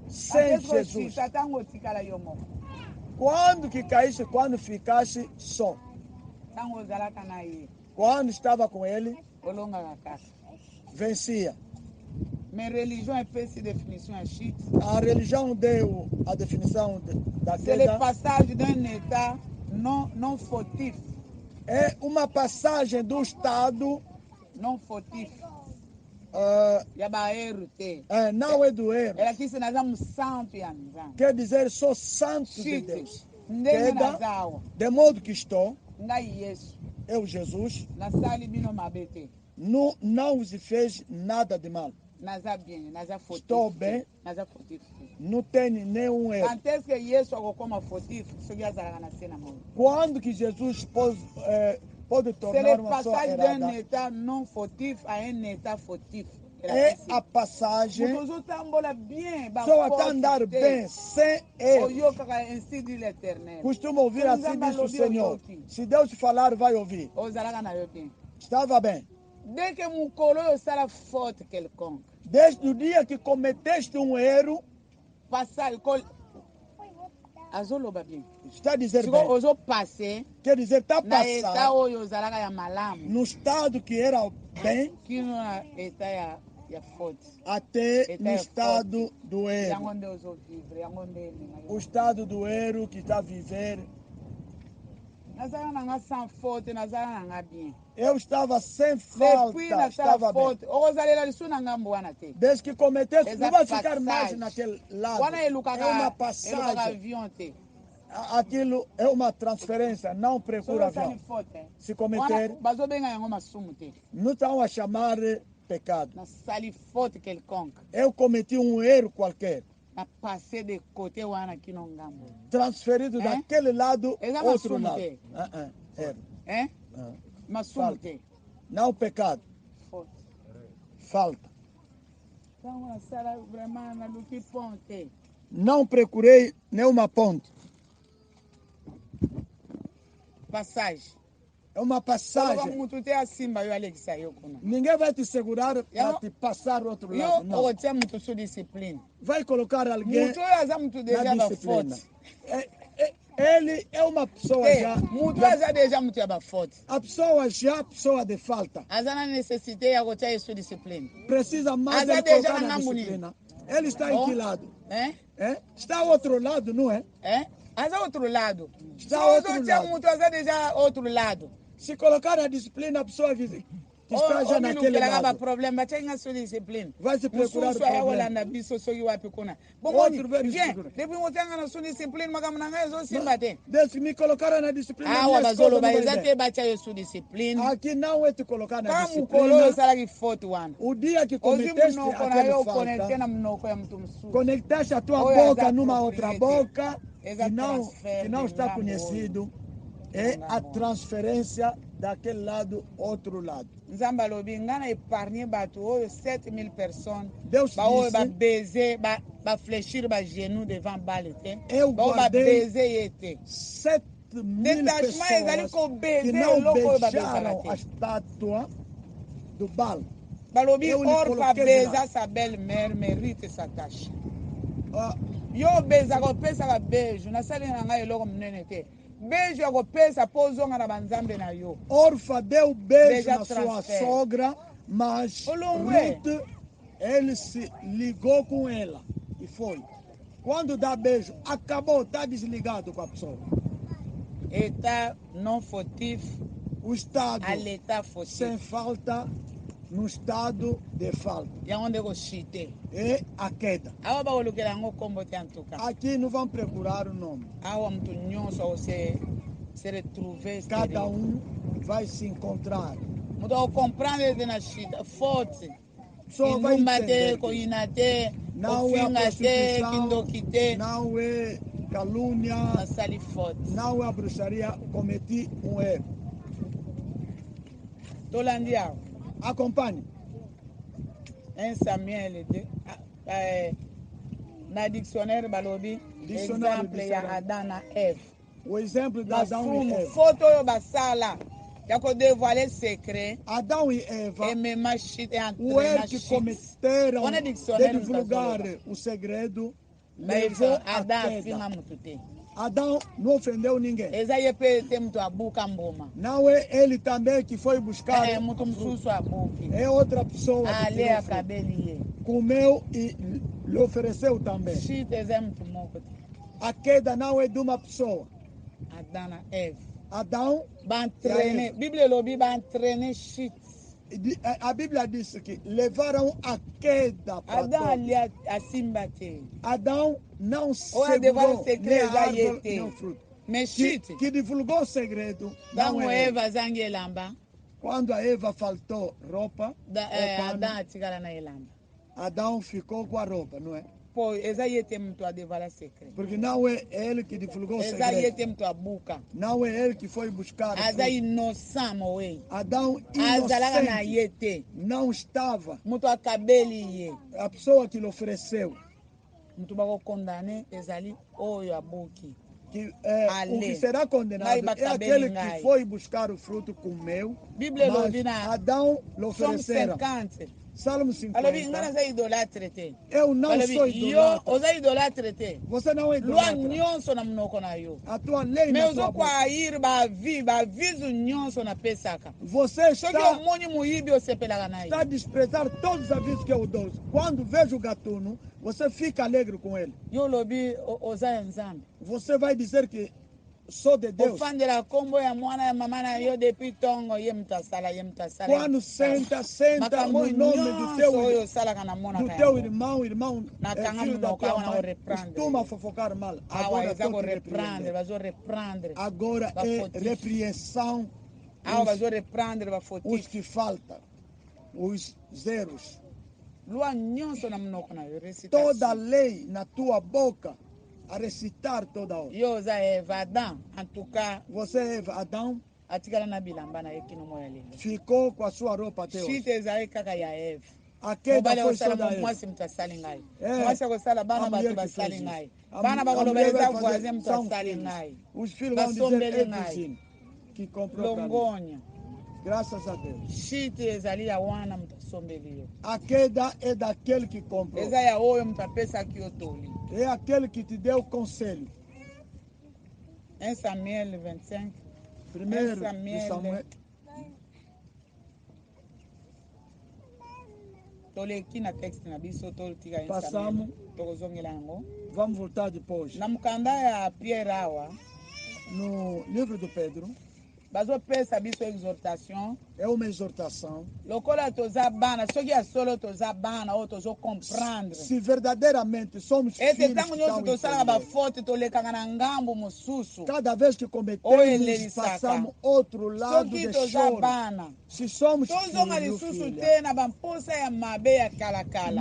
sem Jesus. Quando que caísse, quando ficasse só. Quando estava com ele, vencia. A religião deu a definição da queda. C'est le passage d'un état non fautif. É uma passagem do estado não fautif. Não é do erro. Quer dizer, sou santo de Deus. Queda, de modo que estou, eu, Jesus, não se fez nada de mal. Estou bem, não tem nenhum erro. Quando que Jesus pode tornar uma pessoa errada? É a passagem, só até andar bem, sem erro. Costuma ouvir assim, diz o Senhor. Se Deus falar, vai ouvir. Estava bem. Desde o dia que cometeste um erro, está a dizer bem. Quer dizer, está passado no estado que era bem até no estado do erro. O estado do erro que está a viver. Eu estava sem falta, estava bem. Desde que cometesse, não vai ficar mais naquele lado. É uma passagem. Aquilo é uma transferência, não procura avião. Se cometer, não estão a chamar pecado. Eu cometi um erro qualquer. Transferido daquele lado, outro lado. Falta. Não pecado. Falta. Não procurei nenhuma ponte. Passagem. É uma passagem. Ninguém vai te segurar para te passar ao outro lado. Não. Vai colocar alguém na disciplina. Ele é uma pessoa já. A pessoa já, pessoa de falta. Precisa mais de colocar na disciplina. Ele está em que lado? Está ao outro lado, não é? Está ao outro lado. Está ao outro lado. Se colocar na disciplina, a pessoa que está já naquele lado. Vai se procurar problema. Desde que me colocaram na disciplina, aqui não é te colocar na disciplina. O dia que cometeste aquele falta, conectaste a tua boca numa outra boca que não está conhecido, é a transferência daquele lado, outro lado. Nzambe alobi ngana épargner bato oyo 7000 personnes. Deus Ba oyo disse, ba baiser, ba fléchir ba genou devant bale te. eu Ba oyo ba guardei baiser ye te. 7.000 Detachement ezali pessoas ko que baiser não eloko oyo ba beijaram bezaka a te. estátua do Baal. Balobi Eu lhe or pa coloquei de beza lado. sa belle-mère mérite sa tâche. Ah, Yo beza kopesa beijo nasali na ngai eloko munene te. Beijo ya kopesa po ozonga na banzambe na yo. Orfa deu beijo Beija na sua transfer. sogra, mas Olongwe. Ruth, ele se ligou com ela e foi. Quando dá beijo, acabou, está desligado com a pessoa. État non fautif O Estado à l'état fautif. sem falta, no estado de falta. Yango ndeko chite. É a queda. Awa bakolukela yango kombo te en tout cas. Aqui não vamos procurar o nome. Awa mutu nyonso se retrouver. Cada vai se encontrar. Mutu comprendre de na chita forte. Só vai entender. Koyina te, não é prostituição, te, não é calúnia, não é a bruxaria. Cometi um erro. Tolandia. Acompanhe. Em Samuel, na dicionário balobi, exemplo ya Adão na Eve. O exemplo de Adão e Eva. Foto yo basala. Já que dévoiler secret. Adão e Eva. O erro que cometeram de divulgar o segredo levou a queda. Adão não ofendeu ninguém. Não é ele também que foi buscar. É outra pessoa que comeu e lhe ofereceu também. A queda não é de uma pessoa. Adão a Bíblia lobi ba entraîner shit. A Bíblia diz que levaram a queda para Adão não segurou nem a árvore, nem o fruto. Que divulgou o segredo não é Eva. Quando a Eva faltou roupa, Adão ficou com a roupa, não é? Porque não é ele que divulgou o segredo. Não é ele que foi buscar. Adão inocente não estava. A pessoa que lhe ofereceu. Que, o que será condenado é aquele que foi buscar o fruto, comeu. Mas Adão lhe ofereceram. Salmo 50. Eu não sou idolatra. Você não é idolatra. A tua lei na tua boca. Você está a desprezar todos os avisos que eu dou. Quando vejo o gatuno, você fica alegre com ele. Você vai dizer que sou de Deus. Quando senta no nome do teu irmão, filho da tua mãe, costuma fofocar mal. Agora estou te repreendendo. Agora é repreensão. Os que faltam, os zeros. Toda a lei na tua boca. A recitar toda hora. Você é Eva, Adão. Ficou com a sua roupa até hoje. A queda foi só da Eva. A mulher que fez isso. A mulher vai fazer, são filhos. Os filhos vão dizer, é vizinho que comprou para mim. Graças a Deus. A queda é daquele que comprou. É aquele que te deu conselho. Em Samuel 25. Primeiro de Samuel. Passamos. Vamos voltar depois. No livro do Pedro. É uma exortação. Se verdadeiramente somos filhos que cada vez que cometemos, passamos outro lado de choro. Se somos filhos,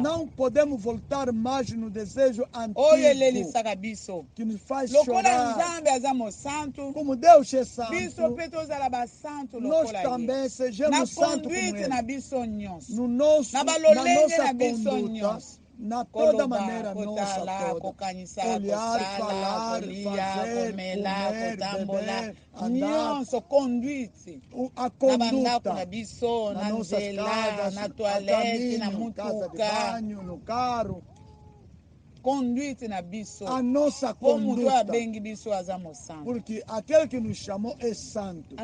não podemos voltar mais no desejo antigo que nos faz chorar. Como Deus é santo, nós também sejamos santos como Ele. Na nossa conduta, na toda maneira nossa toda. Olhar, falar, fazer, comer, beber, andar. A conduta nas nossas casas, a caminho, casa de banho, no carro. A nossa conduta, porque aquele que nos chamou é santo.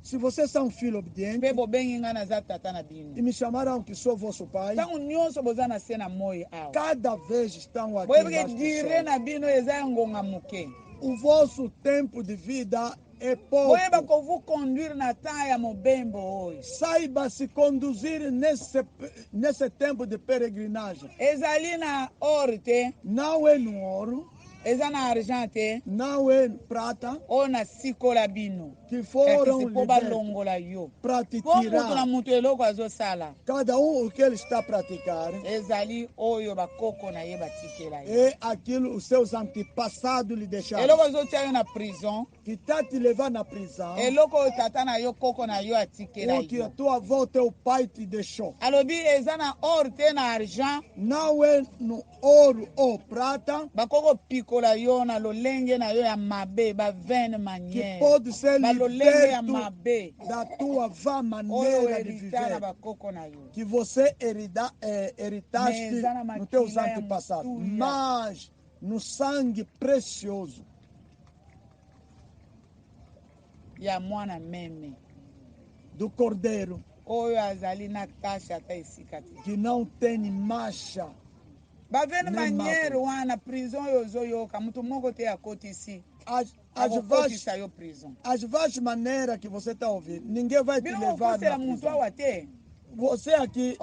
Se vocês são filhos obedientes e me chamaram que sou vosso pai, cada vez estão aqui o vosso tempo de vida é pouco. Saiba se conduzir nesse tempo de peregrinagem. Não é no ouro, não é prata, que foram libertos para te tirar. Cada o que ele está a praticar é aquilo os seus antepassados lhe deixaram. Que está te levando na prisão, porque a tua avó, teu pai te deixou. Não é no ouro ou prata que pode ser liberto da tua vã maneira de viver, que você heritaste nos teus antepassados, mas no sangue precioso do Cordeiro, que não tem mancha. As várias maneiras que você está ouvindo, ninguém vai te levar na prisão. Você aqui,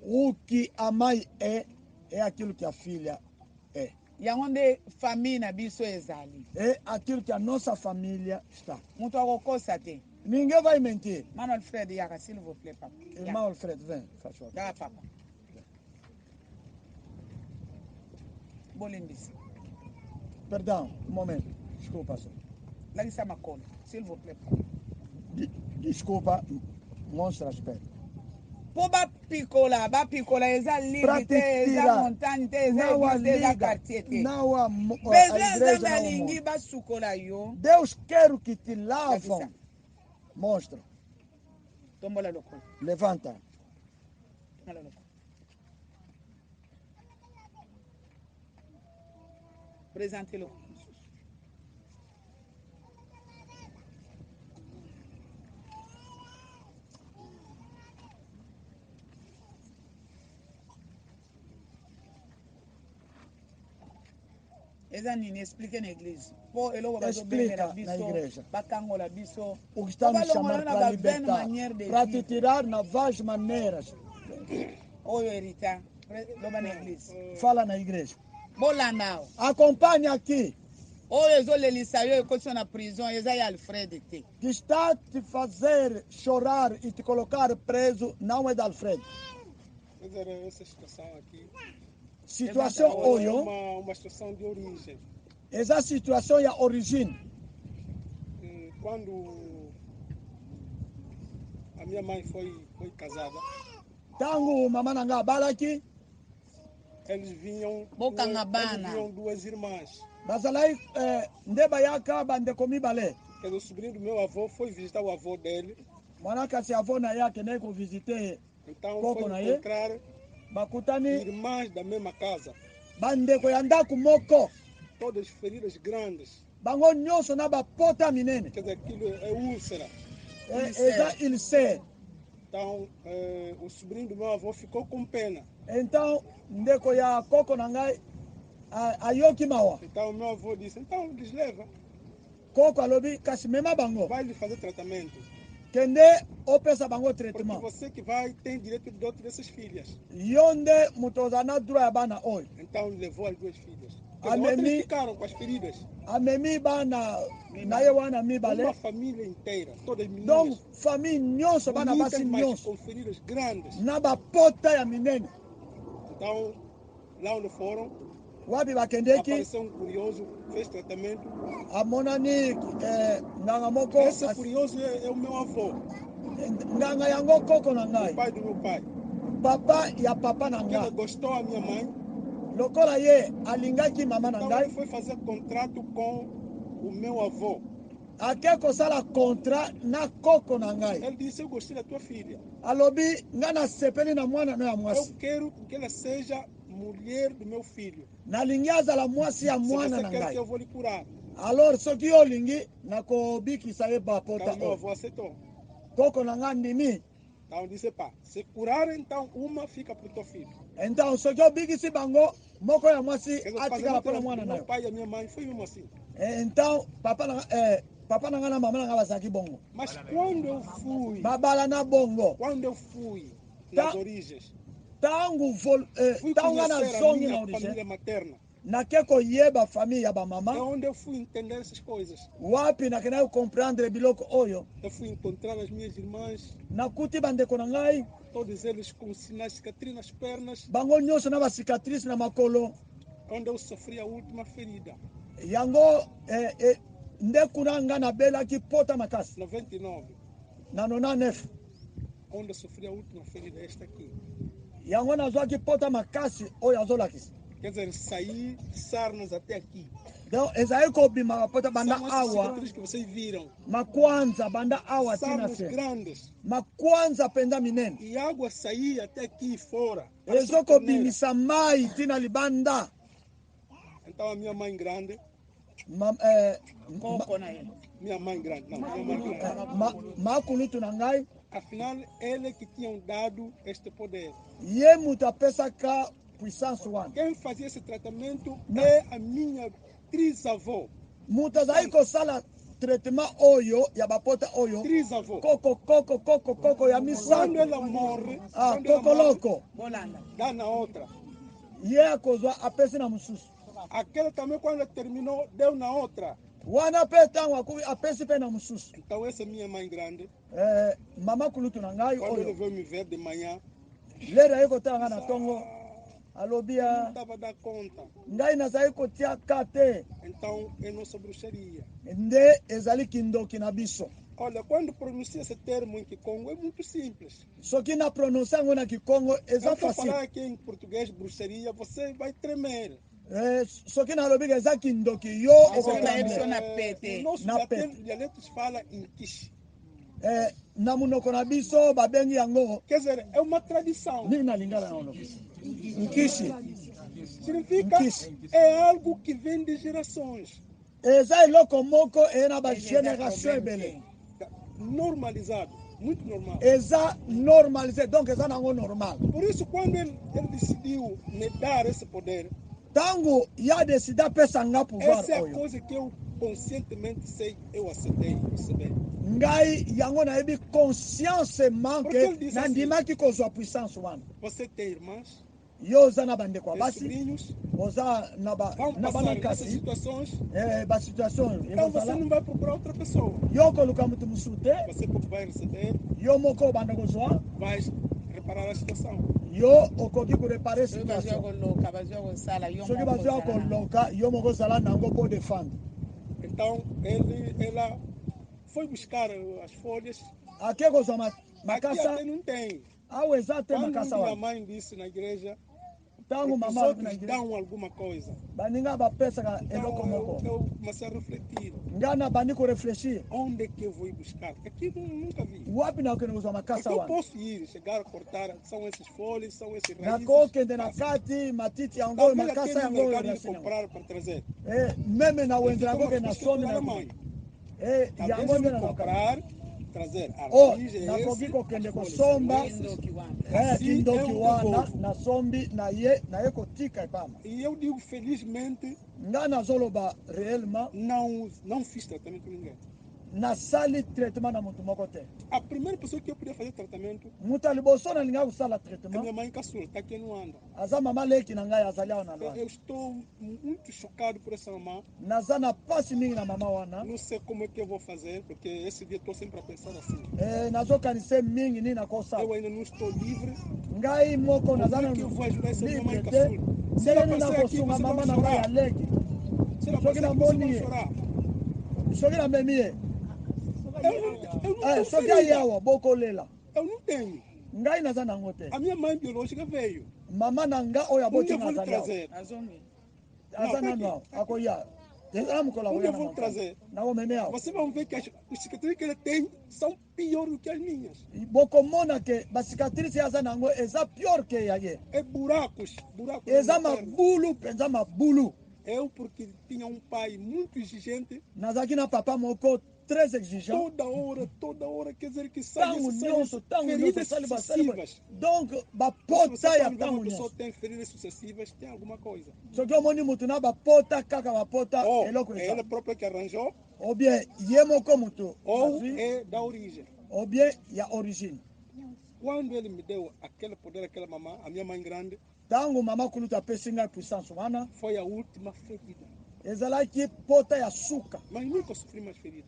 o que a mãe é aquilo que a filha é. É aquilo que a nossa família está. Ninguém vai mentir. Irmão Alfredo, s'il vous plaît, papa. Irmão Alfredo, vem, faz favor. Dá, papa. Perdão, um momento. Desculpa, senhor. S'il vous plaît. Desculpa, mostra respeito. Ba picola, eza ligue, eza montagne, eza quartier. Não há igreja, não. Deus quer que te lavam. Mostra. Levanta. Presente-lo. Explique na igreja. Explica na igreja. O que está nos chamando para libertar, para te tirar nas várias maneiras. Fala na igreja. Acompanha aqui. Que está te fazer chorar e te colocar preso não é de Alfredo. Essa situação aqui. Situação uma situação de origem. Essa situação é a origem. Quando a minha mãe foi casada, tango mamãe nanga bala aqui, eles vinham duas irmãs. Basalai ndeba yaka bande komi bale. O sobrinho do meu avô foi visitar o avô dele. Mwanaka se avô na yake nem ko visiter. Então foi encontrar bakutani irmãs da mesma casa. Bande ko yanda kumoko. Todas feridas grandes. Bango nyoso na bapota minene. Quer dizer, aquilo é úlcera. Ilcera. Então, o sobrinho do meu avô ficou com pena. Então, ndeko ya koko nangai ayoki mawa. Então, o meu avô disse, então, eles levam. Koko alobi kasimema bango. Vai lhe fazer tratamento. Kende opesa bango tratamento. Porque você que vai tem direito de outra dessas filhas. Yonde mutozana dura ya bana oi. Então, levou as duas filhas. Amemi ficaram com as feridas. Amemi bana na yewana mi bale. Uma família inteira, todas meninas. Donc famille nyonso bana basi nyonso com feridas grandes. Na bapota ya minene. Então, lá onde foram, wapi bakendeki apareceu curioso, fez tratamento. amonani nganga moko Esse curioso é o meu avô, nganga yango koko na o ngai pai do meu pai. papa ya papa na Que ele ngai gostou a minha mãe, lokola ye alingaki mama na então ngai ele foi fazer contrato com o meu avô. ake kosala contrat na koko na ngai Ele disse: eu gostei da tua filha, alobi ngai nasepeli na mwana no ya eu mwasi quero que ela seja mulher do meu filho. nalingi azala mwasi ya Se mwana você na quer que ngai eu vou lhe curar. alors soki yo olingi nakobikisa ye bapota Então meu oyo avô aceitou. koko na ngai ndimi Então disse: pá, se curar, então uma fica para o teu filho. então soki obikisi bango moko ya mwasi Quer dizer, o atikala casamento mpona mwana do na meu yo pai e a minha mãe foi mesmo assim. então papa na ngai na mama na ngai bazalaki bongo Mas quando eu fui babala na bongo nas origens, tangu fui ngai conhecer a nazongi na minha origine família materna. nake koyeba famille ya É bamama onde eu fui entender essas coisas. wapi nakendaki comprendre biloko oyo Eu fui encontrar as minhas irmãs, nakuti bandeko na ngai todos eles com sinais de cicatriz nas pernas, bango nyonso na basicatrice na makolo onde eu sofri a última ferida. yango nde kuna ngai nabelaki pota makasi 99, na 99 onde eu sofri a última ferida, esta aqui. yango nazwaki pota makasi oyo azolakisa Quer dizer, saí sarnas até aqui. donc ezali kobima bapota banda São essas awa cicatrizes que vocês viram. makwanza banda awa tina Sarnas se grandes. makwanza mpenza minene E a água saía até aqui fora. ezokobimisa mai tina libanda Então a minha mãe grande, koko na ye minha mãe grande, não, minha mãe grande. makulutu na ngai Afinal, ele que tinham dado este poder. ye mutu apesaka puissance wana Quem fazia esse tratamento é a minha trisavó. mutu azali kosala traitement oyo ya bapota oyo Trisavó. koko ya Quando misato ela morre, quando ela kokoloko bolanda dá na outra. ye akozwa apesi na mosusu Aquela também, quando ela terminou, deu na outra. wana mpe ntango apesi mpe na mosusu Então essa é minha mãe grande. mama kulutu na ngai Quando ele oyo veio me ver de manhã, lere aye kotala ngai na ntongo alobi eu não ya estava a dar conta. ngai nazali kotia ka te Então é nossa bruxaria. nde ezali kindoki na biso Olha, quando pronuncia esse termo em Kikongo, é muito simples. soki na prononce yango na kikongo Eu eza estou facile falar aqui em português, bruxaria, você vai tremer. soki nalobi ka eza kindoki yo Azona ye biso okotambe na pete Nossos Na pete. dialetos falam em Kish. na munoko na biso babengi yango Quer dizer, é uma tradição. nini na lingala na olobisa nkisi Significa, Kish. é algo que vem de gerações. eza eloko moko eye na bagénération ebele Normalizado. Muito normal. eza normalisé donc eza nango normal Por isso, quando ele decidiu me dar esse poder, ntango ya deside apesa nga pouvoir essa é a oyo coisa que eu conscientemente sei, eu aceitei receber. ngai yango nayebi conscienceement Porque ele ke disse nandimaki kozwa puissance wana Você tem irmãs, yo oza na bandeko ya tem basi sobrinhos, oza na vão bana passar nessas kasi situações, basituation então você ekozala não vai procurar outra pessoa. yo koluka mutu mosusu te Você vai receber, yo moko obanda kozwa vai reparar a situação. yo okoki korepare soki bazwa situation koloka bazwa kosala yo soki moko bazwa ozala na koloka yo moko ozala nango mpo défendre Então, ela foi buscar as folhas. ake kozwa Aqui makasa até não tem. awa eza te Quando makasa minha wana mãe disse na igreja, ntango os mama alobi na outros igreja dão alguma coisa. baninga bapesaka Então, eloko moko eu comecei a refletir. ngai nabandi koreflechir Onde é que eu vou ir buscar? Aqui eu nunca vi. wapi nakokende kozwa É makasa que eu wana posso ir, chegar a cortar, são esses folhas, são esses raízes. nakokende na Passa. kati matiti yango oyo Talvez até makasa no yango oyo mercado ir nasina comprar para trazer. meme na wende Então, nakokende na mas sombi da na mãe. yango Talvez nde eu ir na nakoki comprar, trazer. A o raiz é nakoki esse, kokende as folhas kosomba são essas. kindoki wana Assim kindoki eu wana devolvo. nasombi naye kotika epama E eu digo felizmente, ngai nazoloba réellement não fiz tratamento com ninguém. nasali traitement na motu moko te A primeira pessoa que eu podia fazer tratamento moto ya liboso nalingaki kosala é traitement minha mãe caçula, está aqui no Anda. aza mama leki na ngai azali awa na Eu lwana estou muito chocado por essa mamã. naza na pasi mingi na mama wana Não sei como é que eu vou fazer, porque esse dia estou sempre a pensar assim. nazokanise mingi nini nakosala Eu ainda não estou livre. ngai moko Como naza é na que eu vou ajudar essa minha mãe libre te caçula? Se ela aparecer aqui, você vai chorar. Se ela aparecer aqui, você vai chorar. Eu não tenho. A minha mãe biológica veio. Mama nanga oya boti eu vou lhe trazer. Onde eu vou trazer? Você vai ver que as cicatrizes que ele tem são piores do que as minhas. É buracos. Eu, porque tinha um pai muito exigente. Toda hora, quer dizer que sai feridas sucessivas. Donc, se uma pessoa tem feridas sucessivas, tem alguma coisa. Ou é ele próprio que arranjou, ou bien ou é da origem. Ou bien a origem. Quando ele me deu aquele poder, aquela mamã, a minha mãe grande, tango mama kuluta pesinga puissance wana, foi a última ferida. Ezalaki pota ya suka. Mas nunca sofri mais ferida.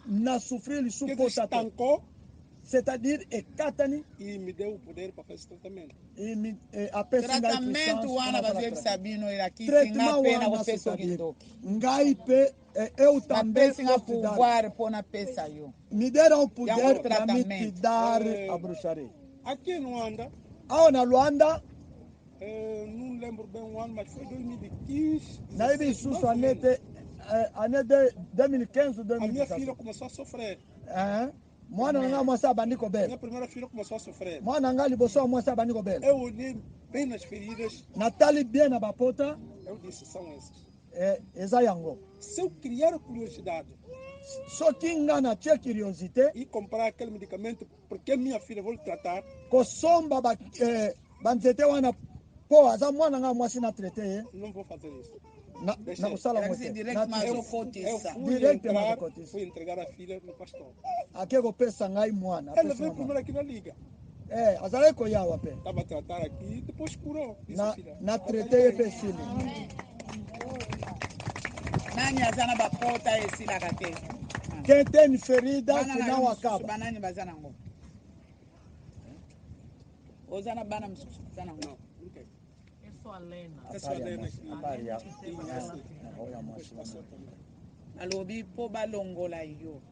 Na sofri ele suporta. Estancou. C'est-à-dire ekatani. E me deu o poder para fazer tratamento. E me a pesinga tratamento wana bazebi sabino ela aqui singa pena você sogindo. Ngai pe eu também pesinga pouvoir pona pesa yo. Me deram o poder para me dar a bruxaria. Aqui no Luanda. Na Luanda. Não lembro bem o ano, mas foi 2015. Na isso année de 2015 ou 2016. A minha filha começou a sofrer. Mwana nga mwasa bandiko bel. Minha primeira filha começou a sofrer. Mwana nga liboso mwasa bandiko bel. Eu olhei bem nas feridas. Natali bem na bapota. Eu disse, são essas. Eza yango. Se eu criar curiosidade. Só que engana tinha curiosité. E comprar aquele medicamento porque minha filha vou tratar. Kosomba banzete wana po aza mwana nga mwasi na traité. Não vou fazer isso. Na usala fui entregar a filha no pastor. Akego pesa ngai mwana. Ela veio primeiro aqui na liga. Azale ko yawa pe. Estava a tratar aqui, depois curou. Na traité pesili. Nani azana bapota esila kate. Quem tem ferida que não acaba. Banani bazana ngo. Ozana bana msukuzana ngo. Alobi po balongola yo.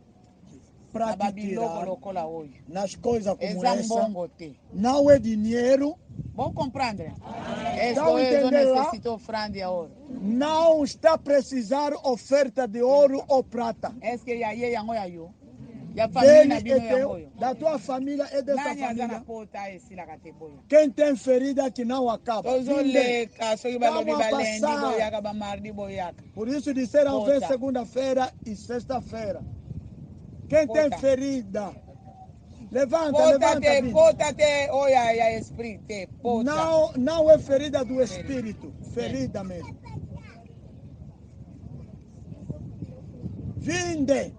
Nas coisas como essa, não é dinheiro. Vão compreender? Não está a precisar oferta de ouro ou prata. Da tua família e dessa família. Quem tem ferida que não acaba. Por isso disseram vem segunda-feira e sexta-feira. Quem tem ferida, levanta. Não é ferida do espírito, ferida mesmo. Vinde.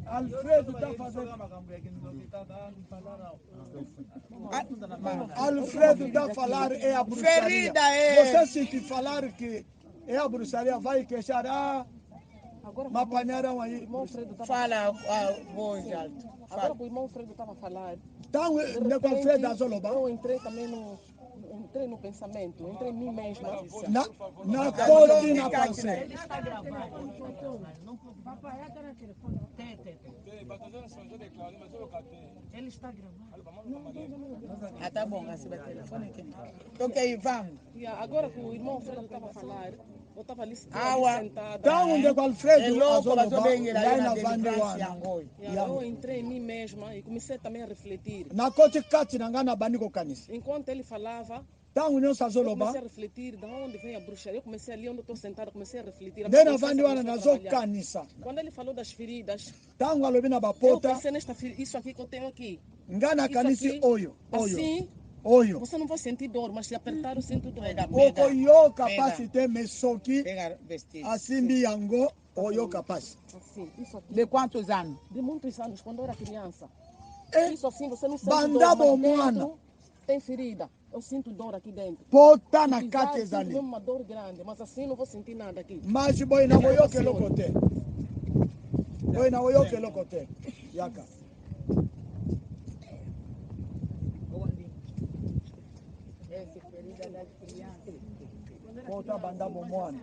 Alfredo está fazendo. Alfredo está a falar é a bruxaria. Você se te falar que é a bruxaria, vai queixar. Uma panela aí. Fala a voz alta. Agora o irmão Fredo estava a falar. Então, eu entrei também no pensamento, entrei em mim mesma. Na corte na pensão. Ele está gravando. Ele está gravando. Ah, tá bom, assim vai telefone aqui. Ok, vamos. Agora que o irmão Fredo estava a falar, eu estava ali sentada. Então, onde o Alfredo eu entrei em mim mesma e comecei também a refletir. Enquanto ele falava, eu comecei a refletir de onde vem a bruxaria. Eu comecei ali onde eu estou sentada, comecei a refletir. Quando ele falou das feridas, eu pensei nesta ferida, isso aqui que eu tenho aqui. Assim, você não vai sentir dor, mas se apertar eu sinto dor. De quantos anos? De muitos anos, quando eu era criança. Isso assim, você não sente dor, mas dentro tem ferida. Eu sinto dor aqui dentro. Pota na cate ali. É uma dor grande, mas assim não vou sentir nada aqui. Mas boi na voyo que locote. Boi na voyo que locote. Yaka. Volta bandabo mwana.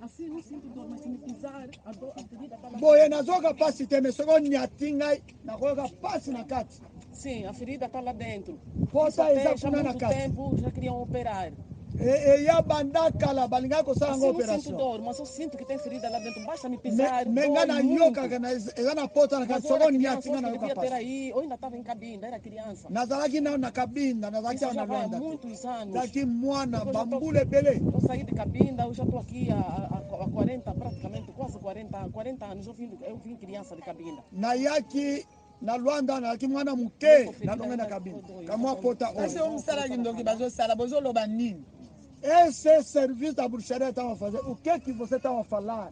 Assim não sinto dor, mas se me pisar, a ferida está lá. Boye nazoka pasi teme soko nyatingai nakoka pasi na kati. Sim, a ferida está lá dentro. Pota Já exakuna na muito kati. tempo já queriam operar. E ya bandaka la balinga ko sala Assim não sinto operação. dor, mas eu sinto que tem ferida lá dentro. Basta me pisar, Menga dói na muito. yoka kana ezana pota na kati Mas eu era soko criança, nyatinga eu na devia yoka ter pasi. aí. Eu ainda estava em cabine, era criança. Nazalaki na kabinda nazalaki Isso já na vai há Luanda. muitos anos. Daqui mwana Eu já bambule bele. Eu saí de cabinda, eu já estou aqui há 40, praticamente quase 40 anos. Eu vim criança de cabinda. Na yaki na Luanda na yaki mwana muke na longa na kabinda. Kamwa pota Esse é o. um salário que bazo sala, bazo loba nini. Esse serviço da bruxaria estão a fazer. O que você estão a falar?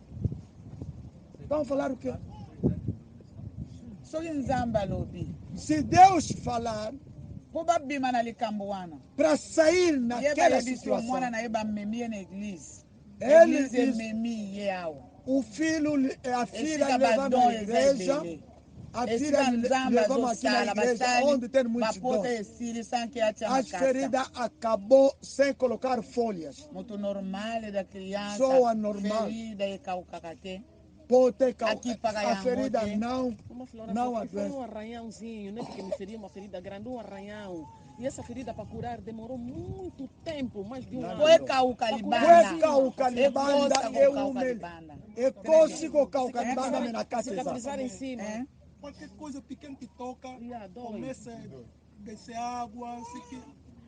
Estão a falar o quê? Só que nzamba lobi. Se Deus falar Poba bima na likambuana. para sair naquela situação, mwana na eba memie na igreja. Ele Igreja diz, memie yao. o filho, a filha Esse leva na cabadão igreja, a filha levamos aqui na igreja, onde tem muitos dons. As feridas acabou sem colocar folhas. Muito normal da criança. Só a normal. Ferida e caucacate. Pode Aqui a ferida não Foi adoece. um arranhãozinho, não é porque me feriu uma ferida grande, um arranhão. E essa ferida para curar demorou muito tempo, mais de um ano. Foi caucalibanda. Foi caucalibanda e umeli. E cócigo caucalibanda me na casa. Cicatrizar em cima. Qualquer coisa pequena que toca, começa a descer água, assim que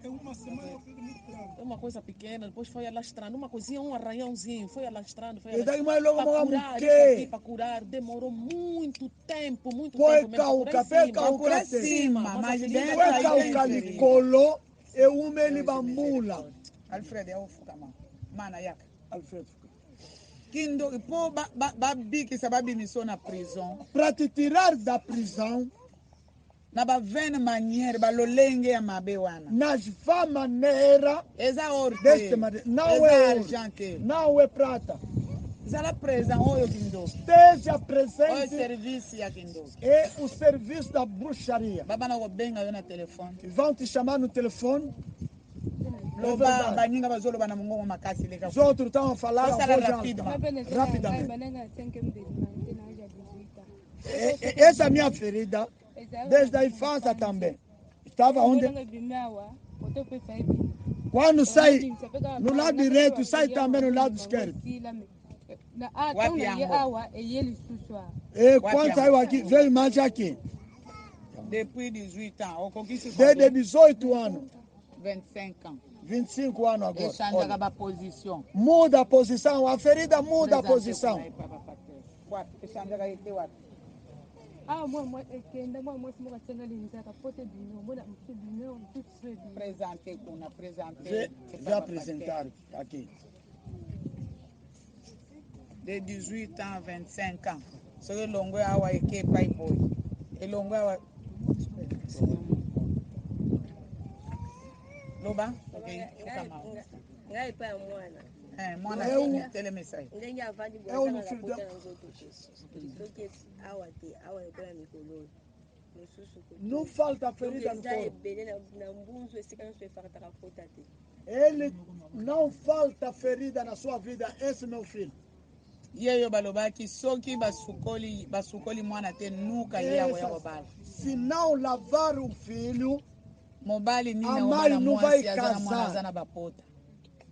é uma semana muito grande. É uma coisa pequena, depois foi alastrando, uma coisinha, um arranhãozinho, foi alastrando, foi E daí alastrando. mais logo Para curar, isso aqui, para curar, demorou muito tempo mesmo. Foi cauca, foi cauca cima, mas dentro foi cauca licolo e umeli bambula. Alfredo, eu fuka ma. Mana yaka. Alfredo. Kindo, po babi que sababi missão na prisão. Para te tirar da prisão, Na ba vene maniere ba lolenge ya mabewana. nas vá maneira Eza orte. deste maneira, não é ouro, não é prata. Zala presa oyo kindo. Esteja Oyo presente serviço ya kindo. é o serviço da bruxaria. Baba na benga yo na telefone. Vão te chamar no telefone. Loba baninga bazolo bana mungo makasi leka. Os outros estão a falar a voz rapidamente. alta, rapidamente. Essa é a minha ferida, desde a infância também. Estava onde? Quando sai no lado direito, sai também no lado esquerdo. E quando saiu aqui, veio mais aqui. Depuis 18 ans. Desde 18 anos. 25 ans. 25 anos agora. Exchange a posição. Muda a posição, a ferida muda a posição. Já apresentaram aqui. De 18 ans à 25 ans. Ce que l'on a awa eke pai boy. Et l'on a Loba? Ok. Ngai pa mwana. Mwana telemesai. Ngai avandi É o no filho dela. Não falta ferida no corpo. Ele não falta ferida na sua vida, esse meu filho. Yeyo balobaki soki basukoli mwana te nuka yawo ya bala. Se não lavar o filho, mobali nina a mãe não vai casar.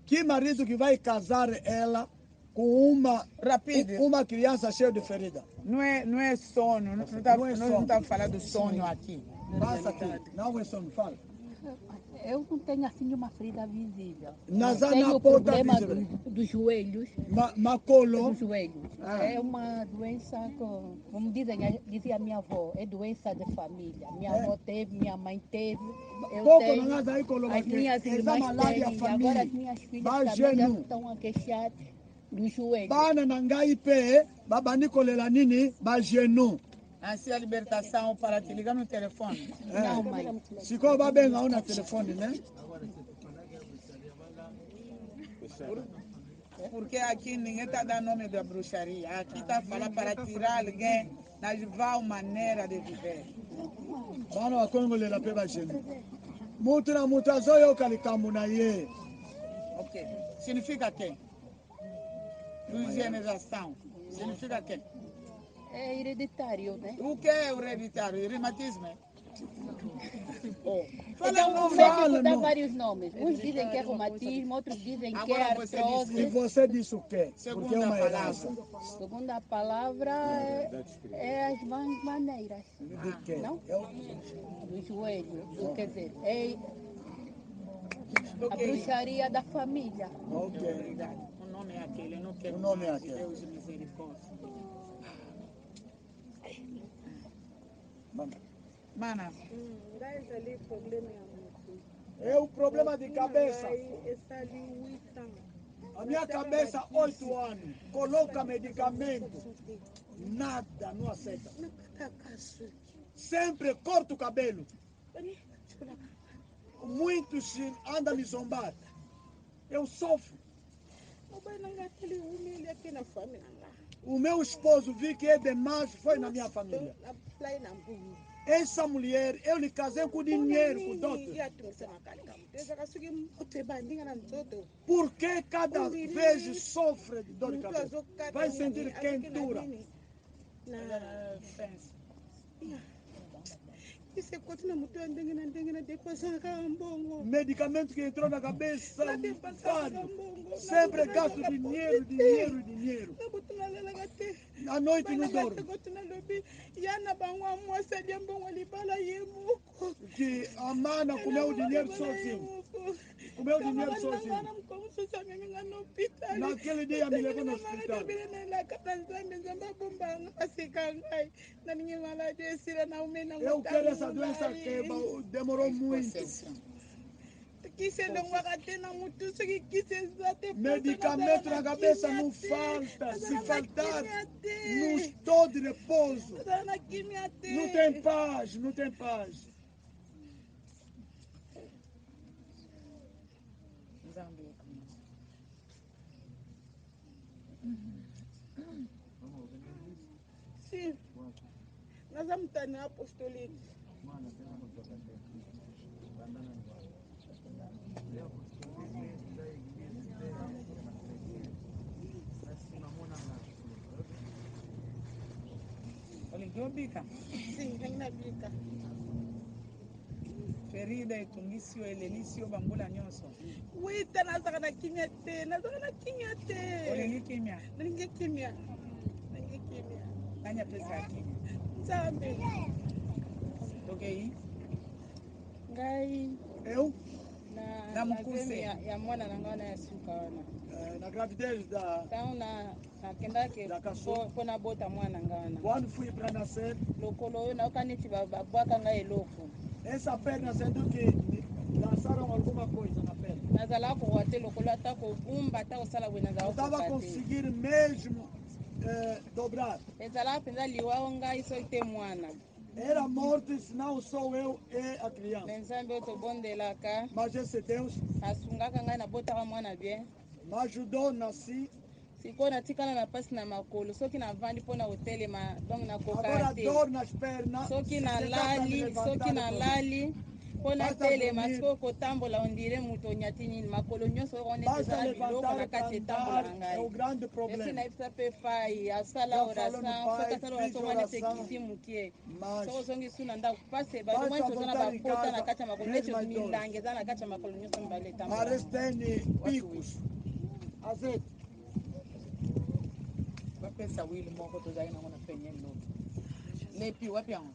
Que marido que vai casar ela com uma criança cheia de ferida? Não é sonho, não está falando do sonho aqui. Passa aqui, não é sonho, fala. Eu não tenho assim uma ferida visível. Tenho o problema dos joelhos. Macolo. Dos joelhos. É uma doença, como dizia minha avó, é doença de família. Minha avó teve, minha mãe teve. Eu tenho, as minhas irmãs têm, agora as minhas filhas também já estão a queixar dos joelhos. Bana nangai pe, baba Nicolela nini, bajenu. Assim a libertação para te ligar no telefone. Não, mãe. Se como bem não na telefone, né? Porque aqui ninguém está dando nome da bruxaria. Aqui está falando para tirar alguém na val maneira de viver. Bana wakongolela pe bajenu. Mutu na mutazo yo kalikamu na ye. quê? Significa quê? Higienização. Significa quê? É hereditário, né? O que é hereditário? Reumatismo? Então, o médico dá vários nomes. Uns dizem que é reumatismo, outros dizem que é artrose. E você disse o quê? Porque é Segunda uma palavra. herança. Segunda palavra é as maneiras. De quê? Não? Do joelho. Quer dizer, é a bruxaria da família. Ok. O nome é aquele, eu não quero O nome é mais. aquele. Deus de misericórdia. Mana. É o problema de cabeça. A minha cabeça, 8 anos, coloca medicamento, nada, não aceita. Sempre corta o cabelo. Muitos andam me zombar. Eu sofro. O meu esposo viu que é demais, foi na minha família. Essa mulher, eu lhe casei com dinheiro, com dote. Por que cada vez sofre de dor de cabeça? Vai sentir quentura. Medicamento que entrou na cabeça, sempre gasto dinheiro. À noite não dorme. Que a mana comeu o dinheiro sozinho. Naquele dia me levou no hospital. Eu quero essa doença que demorou muito. Medicamento na cabeça não falta. Se faltar, não estou de repouso. Não tem paz. Sim. Nós vamos estar na apostolite. Olha, bica. Sim, vem na bica. Ferida etungisio elelisio bambula nyonso. Wita nazaka na kimia te. Olingi kimia. Nanya pesa ya kimia. Nzambe. Okay. Ngai. Eu? Na mkuse ya mwana nangana ya suka wana. Na gravidez da... Então na kendake pona bota mwana ngana. Quando fui para nascer, lokolo na kaniti babaka ngai eloko. Essa perna sendo que lançaram alguma coisa na perna. Nazala ko wate lokolo atako bumba ta osala wena za. Eu tava conseguir mesmo dobrar. Ezala penza liwa ngai so ite mwana. Era morte, senão sou eu e a criança. Mas esse Deus me ajudou, nasci. Agora dor nas pernas. Soki na lali pona tele masiko kotambola ondire muto nyatini makolo nyonso oneteza biloko na kati etambola ngai. É o grande problema. Esi na ibisa pe fai asala oração soka sala oração onete kisi mutie. Soko songi suna nda kupase ba mwa tozana ba pota na kati makolo necho milange zana kati makolo nyonso mbale tambola. Aresteni picos. Azet. Ba pesa wili moko tozali na ngona penye ndo. Lepi wapi yango?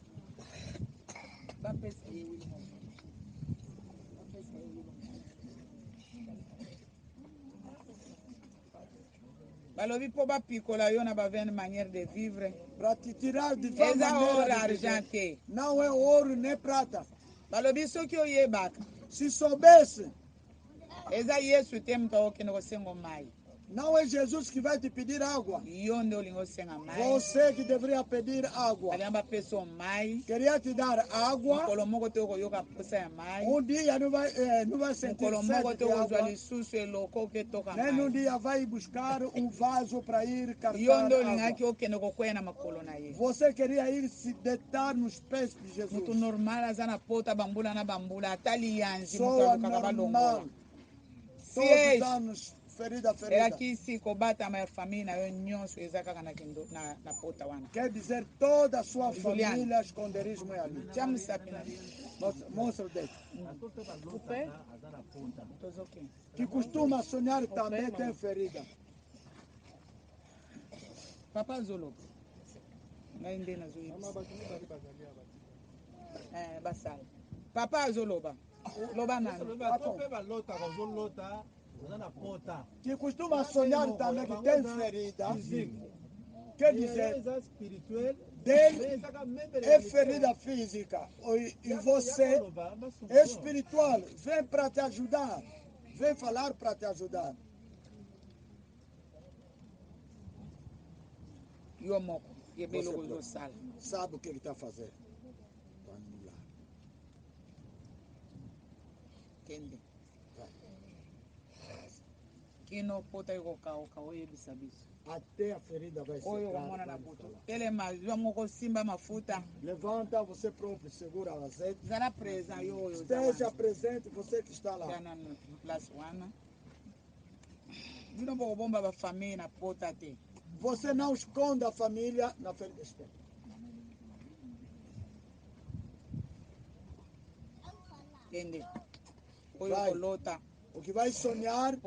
Ba pesa wili moko. Balobi po bapikola yo na bavene manière de vivre. Para te tirar de maneira de viver. Não é ouro nem prata. Balobi soki oyebaka. Se soubesse. Eza Yesu temka okende kosengo mai. Não é Jesus que vai te pedir água. Você que deveria pedir água. Queria te dar água. Dia não vai sentir sede de água. Nem um dia vai buscar vaso para ir carregar água. Você queria ir se deitar nos pés de Jesus. Sou normal. Todos os anos, ferida. Era aqui se cobata a minha família, eu não sou exata na porta wana. Quer dizer, toda a sua família, esconderijo é ali. Chama sapina. Mostra o dedo. O pé? Que costuma sonhar também tem ferida. Papa Zolo. Nainde na Zulu. Basal. Papa Zolo ba. Loba na. Que costuma sonhar também que tem ferida. Quer dizer, dele é ferida física e você é espiritual. Vem para te ajudar. Vem falar para te ajudar. Sabe o que ele está fazendo? Para anular. Entende? Que não pode ir ao carro, até a ferida vai secar. Ele é mais, vamos simba mafuta. Levanta você próprio, segura o azeite. Esteja Esteja presente, você que está lá. Não vou bomba a família na porta até. Você não esconda a família na ferida externa. Entende? O que vai sonhar?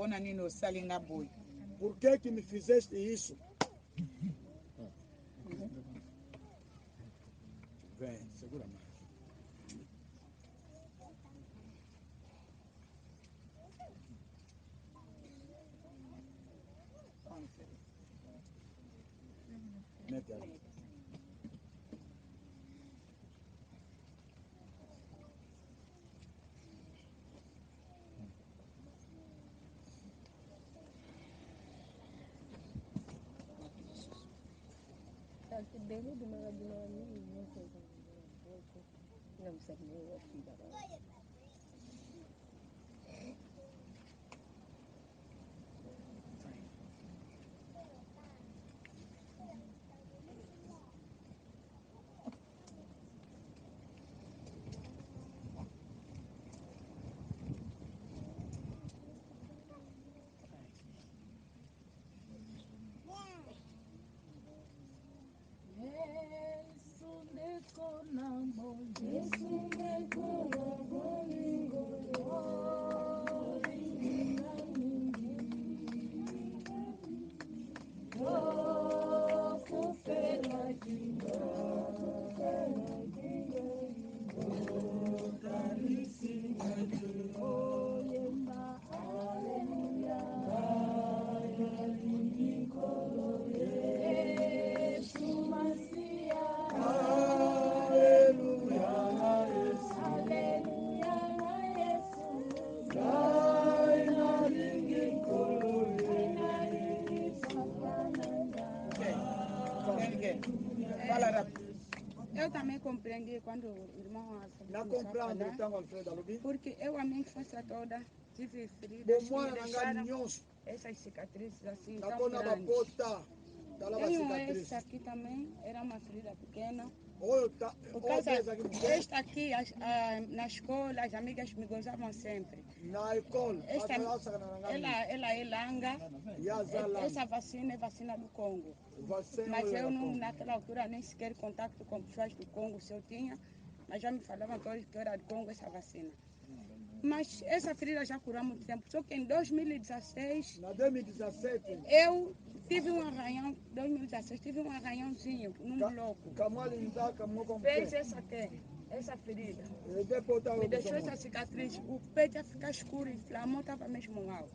Por que me fizeste isso? Vem, segura mais. Mete ali. Eu também compreendi quando o irmão porque eu a minha infância toda tive feridas que deixaram essas cicatrizes assim tão grandes. Tenho essa aqui também, era uma ferida pequena. Por causa, esta aqui, na escola, as amigas me gozavam sempre. Na escola, ela é langa. Essa vacina é vacina do Congo. Mas eu não, naquela altura, nem sequer contato com pessoas do Congo, se eu tinha, mas já me falavam todos que era do Congo essa vacina. Mas essa ferida já curou há muito tempo. Só que em 2016, eu tive um arranhão, 2016, tive um arranhãozinho num bloco. Fez essa aqui, essa ferida. Me deixou essa cicatriz. O peito ia ficar escuro, inflamou, estava mesmo mal.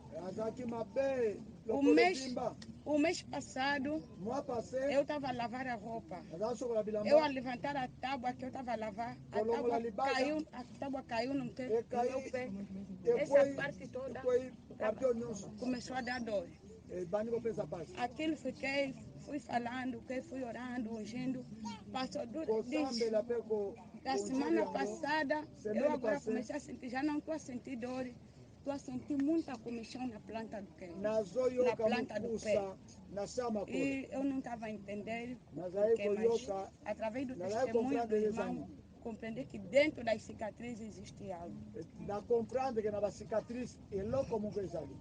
O mês passado, eu estava a lavar a roupa. Eu a levantar a tábua que eu estava a lavar, a tábua caiu no meu pé. Essa parte toda começou a dar dor. Aquilo fui falando, fui orando, ungindo. Passou da semana passada, eu agora comecei a sentir, já não estou a sentir dor. Estou a sentir muita comichão na planta do pé. Na planta do pé. E eu não estava a entender porque, mas através do testemunho do irmão, compreender que dentro das cicatrizes existe algo. Da compreender que na cicatriz é louco como coisa ali.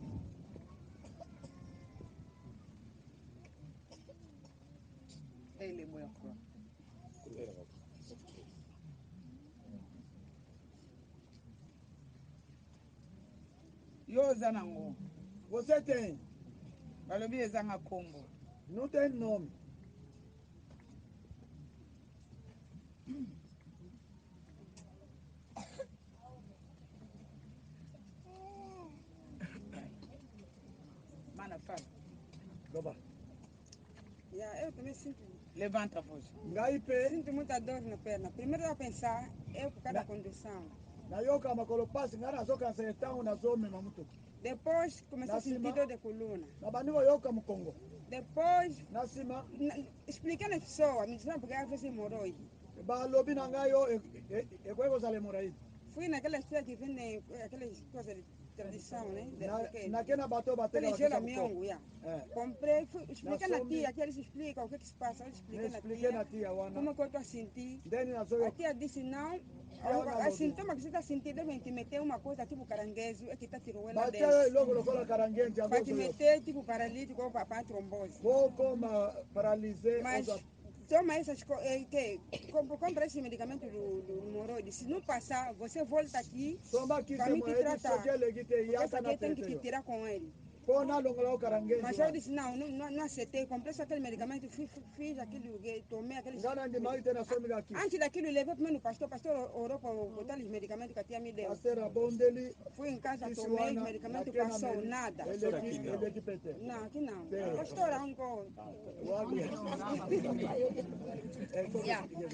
Ele é muito. Yoza nango. Você tem? Balobi ezanga kombo. Não tem nome. Mana fala. Goba. Eu também sinto. Levanta a voz. Sinto muita dor na perna. Primeiro eu pensar, por causa da condução. Depois comecei a sentir dor de coluna. Depois, explicando as pessoas, me disseram porque ela fez hemorroide. Fui naquela história que vende aquelas coisas de tradição, né? Aquele gelo miongo, comprei, fui explicar na tia, que eles explicam o que se passa. Eu expliquei na tia, como é que eu estou a sentir. A tia disse, não, os sintomas que você está sentindo devem te meter uma coisa tipo caranguejo, é que está tirando lá dentro. Vai te meter tipo paralítico ou papai trombose. Mas toma essas coisas, compra esse medicamento do hemorroide. Se não passar, você volta aqui para me te tratar. Porque essa aqui tem que te tirar com ele. Mas eu disse, não aceitei. Comprei aquele medicamento, fiz aquilo, tomei aquele. Antes daquilo, levei primeiro no pastor. O pastor orou para botar os medicamentos que a tia me deu. Fui em casa, tomei os medicamentos, passou nada. Não, aqui não. Pastor,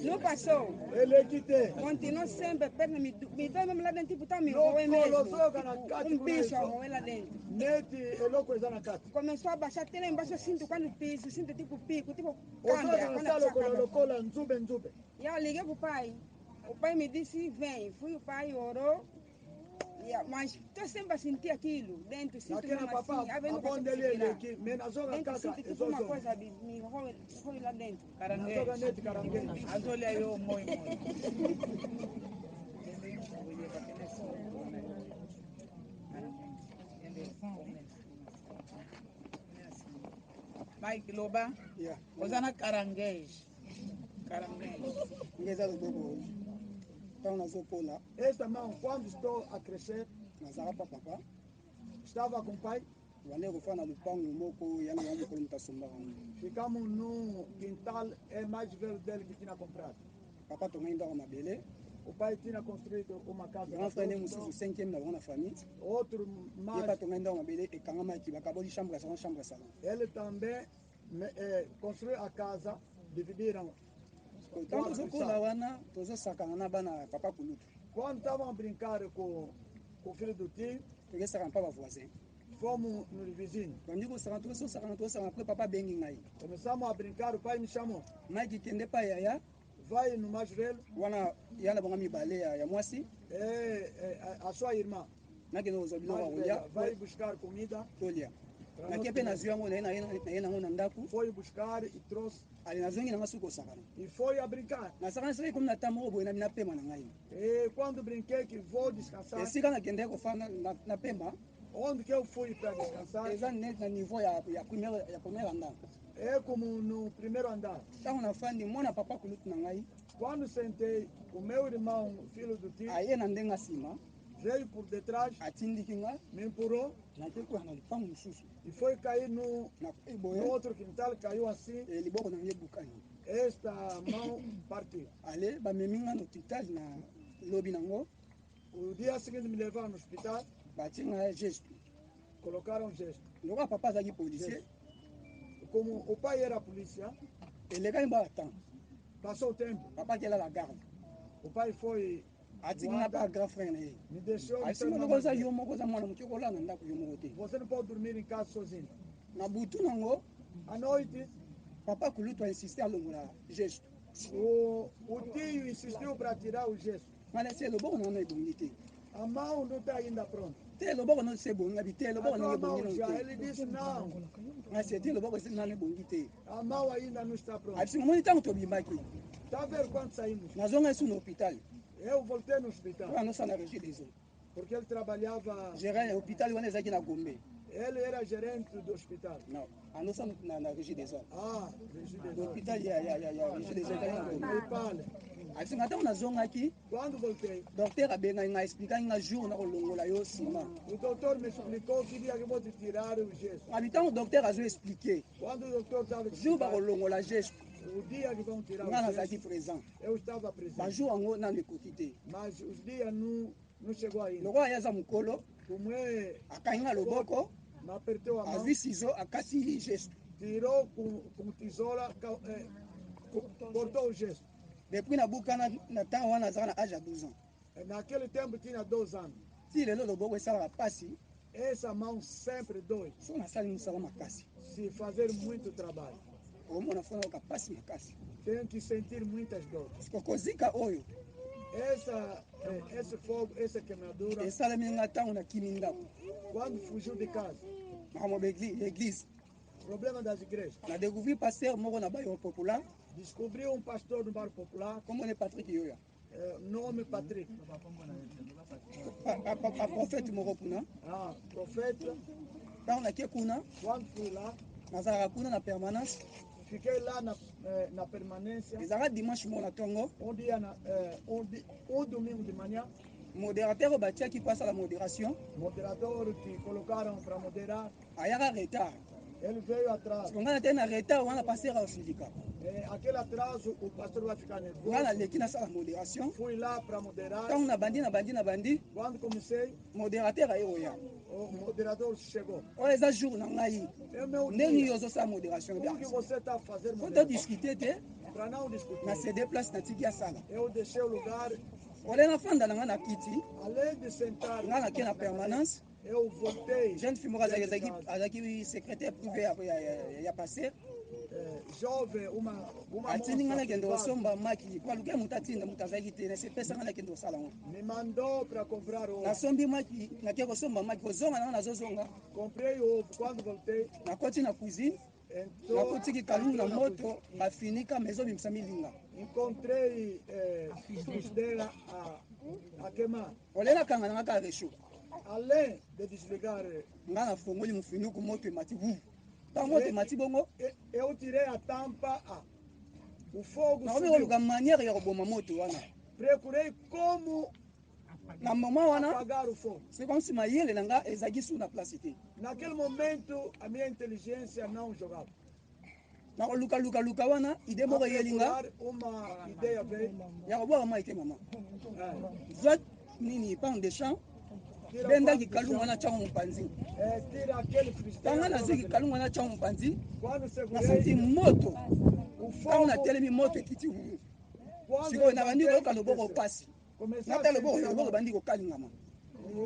não passou. Continuou sempre, a perna me dói mesmo lá dentro, tipo, tá me roer mesmo. Um bicho a roer lá dentro. Começou a baixar até lá embaixo, eu sinto quando piso, sinto tipo pico, tipo câmera. E eu liguei pro pai. O pai me disse, vem. Fui o pai, orou. Mas estou sempre a sentir aquilo dentro, sinto mesmo assim, a ver no consigo se virar. Dentro sinto tipo uma coisa me roe lá dentro. Caranguejo. Olha eu, moi. Mike Loba, Osana caranguejo. Esta mão, quando estou a crescer, estava com o pai. Ficamos no quintal, é mais velho dele que tinha comprado. O pai tinha construído uma casa. Outro mais. Ele também construiu a casa, dividiram. Quando estavam a brincar com o filho do tio, fomos nos vizinhos. Começamos a brincar, o pai me chamou. Vai no mais velho. A sua irmã. Vai buscar comida. Foi buscar e trouxe. E foi a brincar. E quando brinquei que vou descansar, onde que eu fui para descansar? É como no primeiro andar. Quando sentei, o meu irmão, filho do tio, veio por detrás, me empurrou e foi cair no outro quintal, caiu assim. Esta mão partiu. O dia seguinte me levaram no hospital. Colocaram gesto. Como o pai era polícia, passou o tempo. O pai foi. Me deixou. Você não pode dormir em casa sozinho. À noite, o tio insistiu para tirar o gesto. A mão não está ainda pronta. Te loboko no se bonga bite loboko Então, no bongi no. ele disse não. Mas se te loboko se nane bongi te. A mão ainda não está pronta. Assim mo tanto to bimba aqui. Está a ver quando saímos? Na zona isso no hospital. Eu voltei no hospital. Lá nossa na região des eaux. Porque ele trabalhava. Gerente hospital wana aqui na Gombe. Ele era gerente do hospital. Não, a nossa na região des eaux. Ah, região des eaux. Hospital ya região des eaux. Neipal. Assim ngata na zona aqui. Quando voltei, Docteur abenga nga explicar nga jour na kolongola yo sima. o doutor me explicou que dia que vou te tirar o gesso. Habitant o docteur a expliquer. Quando o doutor estava Jour ba kolongola gesso. o dia que vão tirar Nga o na gesso, zaki présent. eu estava presente. Ba jour ango na nekoki te. Mas os dias não chegou ainda. Loko ayaza mukolo Como é, akainga loboko me apertou a mão, azwi ciseau akasi gesso. tirou com tesoura, cortou o gesso. Depuis na buka na temps wana azaka na âge ya 12 ans. Naquele tempo tinha 2 anos. Ti lelo loboko esalaka pasi Essa mão sempre dói, so nasali mosala makasi. se fazer muito trabalho. Omona fona oka pasi makasi. Tem que sentir muitas dores. Kokozika oyo Esse fogo, essa queimadura, esalemi nga ntango nakimi ndako quando fugiu de casa, makambo l'église. problema das igrejas, Na découvrir pasteur moko na bayo popular descobriu um pastor no bairro popular, kombo ne Patrick Yoya. nome Patrick, A prophète moko kuna. profeta. Ntango nakie kuna Quando fui lá, nazalaka kuna na permanence. fiquei lá na permanência, Ezalaka dimanche moko na ntongo um domingo de manhã, modérateur oyo batiaki mpo asala modération moderador que colocaram para moderar, ayaka retard. ele veio atrás. Sikongana te na retard wana pasteur aosindika. Aquele atraso, o pastor vai ficar Nga nervoso. naleki nasala modération. Fui lá para moderar. Ntango nabandi Quando comecei, modérateur aye koya. o moderador chegou. Oyo eza jour na ngai É meu ndenge dia. yo ozosala modération Como que você está fazendo fo moderação? todiscute te Para não discutir, na cede place natiki asala. eu deixei o lugar, ole nafanda na nga na kiti além de sentar, nga nake na permanence. eu voltei. Jeune fille moko azalaki secrétaire privé ya passer Jovem, uma atindi nga moça nakende privada kosomba maki po aluki moto atinda moto azalaki te nasepesa nga nakende kosala ngo me mandou para comprar ovo. nasombi maki nake kosomba maki kozonga nanga nazozonga Comprei ovo. Quando voltei, nakoti na cuisine entrou, nakotiki kalungu na moto bafinika ma ezobimisa milinga encontrei frigideira a queimar. olelakanga nanga kaka resho Além de desligar, nga nafongoli mofinuku moto emati vu ntango moto emati bongo eu tirei a tampa. O fogo nakomi subiu. koluka manière ya koboma moto wana Procurei como na moma wana apagar o fogo. c'est comme si mayele na nga ezalaki su na place te Naquele momento, a minha inteligência não jogava. nakolukaluka wana ide moko eyeli nga Procurar uma ideia veio. ya kobwaka mai te mama É, zwa nini pan de champ tira o bendaki pano do kalungu chão, wana ntango mopanzi tira aquele ntango frigideira. nazwiki kalungu wana ntango mopanzi Quando nasanti segurei moto o ntango fogo, natelemi moto ekiti wu quando sikoyo nabandi koyoka loboko desceu, pasi comecei a nata sentir loboko a loboko mão. bandi kokalingama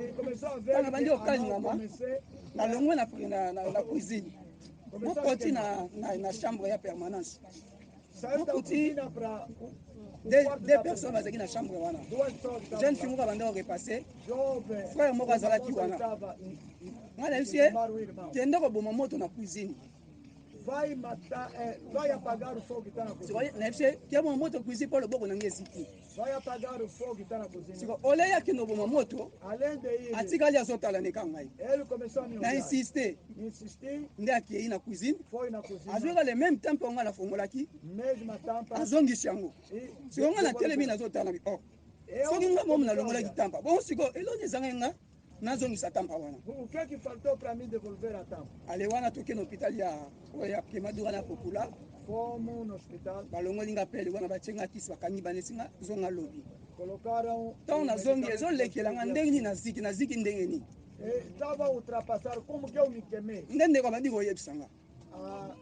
E começou a ver Tanga bandi que a okalinga, mão ma? comecei nalongwe na cuisine mokoti na chambre ya permanence saiu da Kuti, cozinha para deux personnes bazalaki na chambre wana duas pessoas que jeune estavam fille lá. moko abanda korepasse Jovem, frère moko azalaki moça wana estava nga na biso ye queimar o irmão. kende koboma moto na cuisine Vai matar, vai apagar o fogo que está na cozinha. sikoyo na biso ye keboma moto cuisine mpo loboko nange eziki Vai apagar o fogo que está na cozinha. siko ole ye akende koboma moto Além de ir, atikali azotala ndeka ngai ele começou a me na olhar. insiste Insistir, nde akei na cuisine foi na cozinha, azwika le même temps mpo nga nafongolaki mesma tampa. azongisi yango E siko nga natelemi nazotala soki nga momi nalongolaki tampa bon siko eloni ezangai nga nazongisa tampa wana O que é que faltou para mim devolver a tampa? ale wana toke na hôpital ya kemadura na popular Fomos no hospital, balongoli nga pele wana batienga kisi bakangi banesinga zonga lobi colocaram. ntango nazongi ezolekelanga ndenge nini naziki ndenge nini Estava a ultrapassar, como que eu me queimei? nde ndeko abandi koyebisanga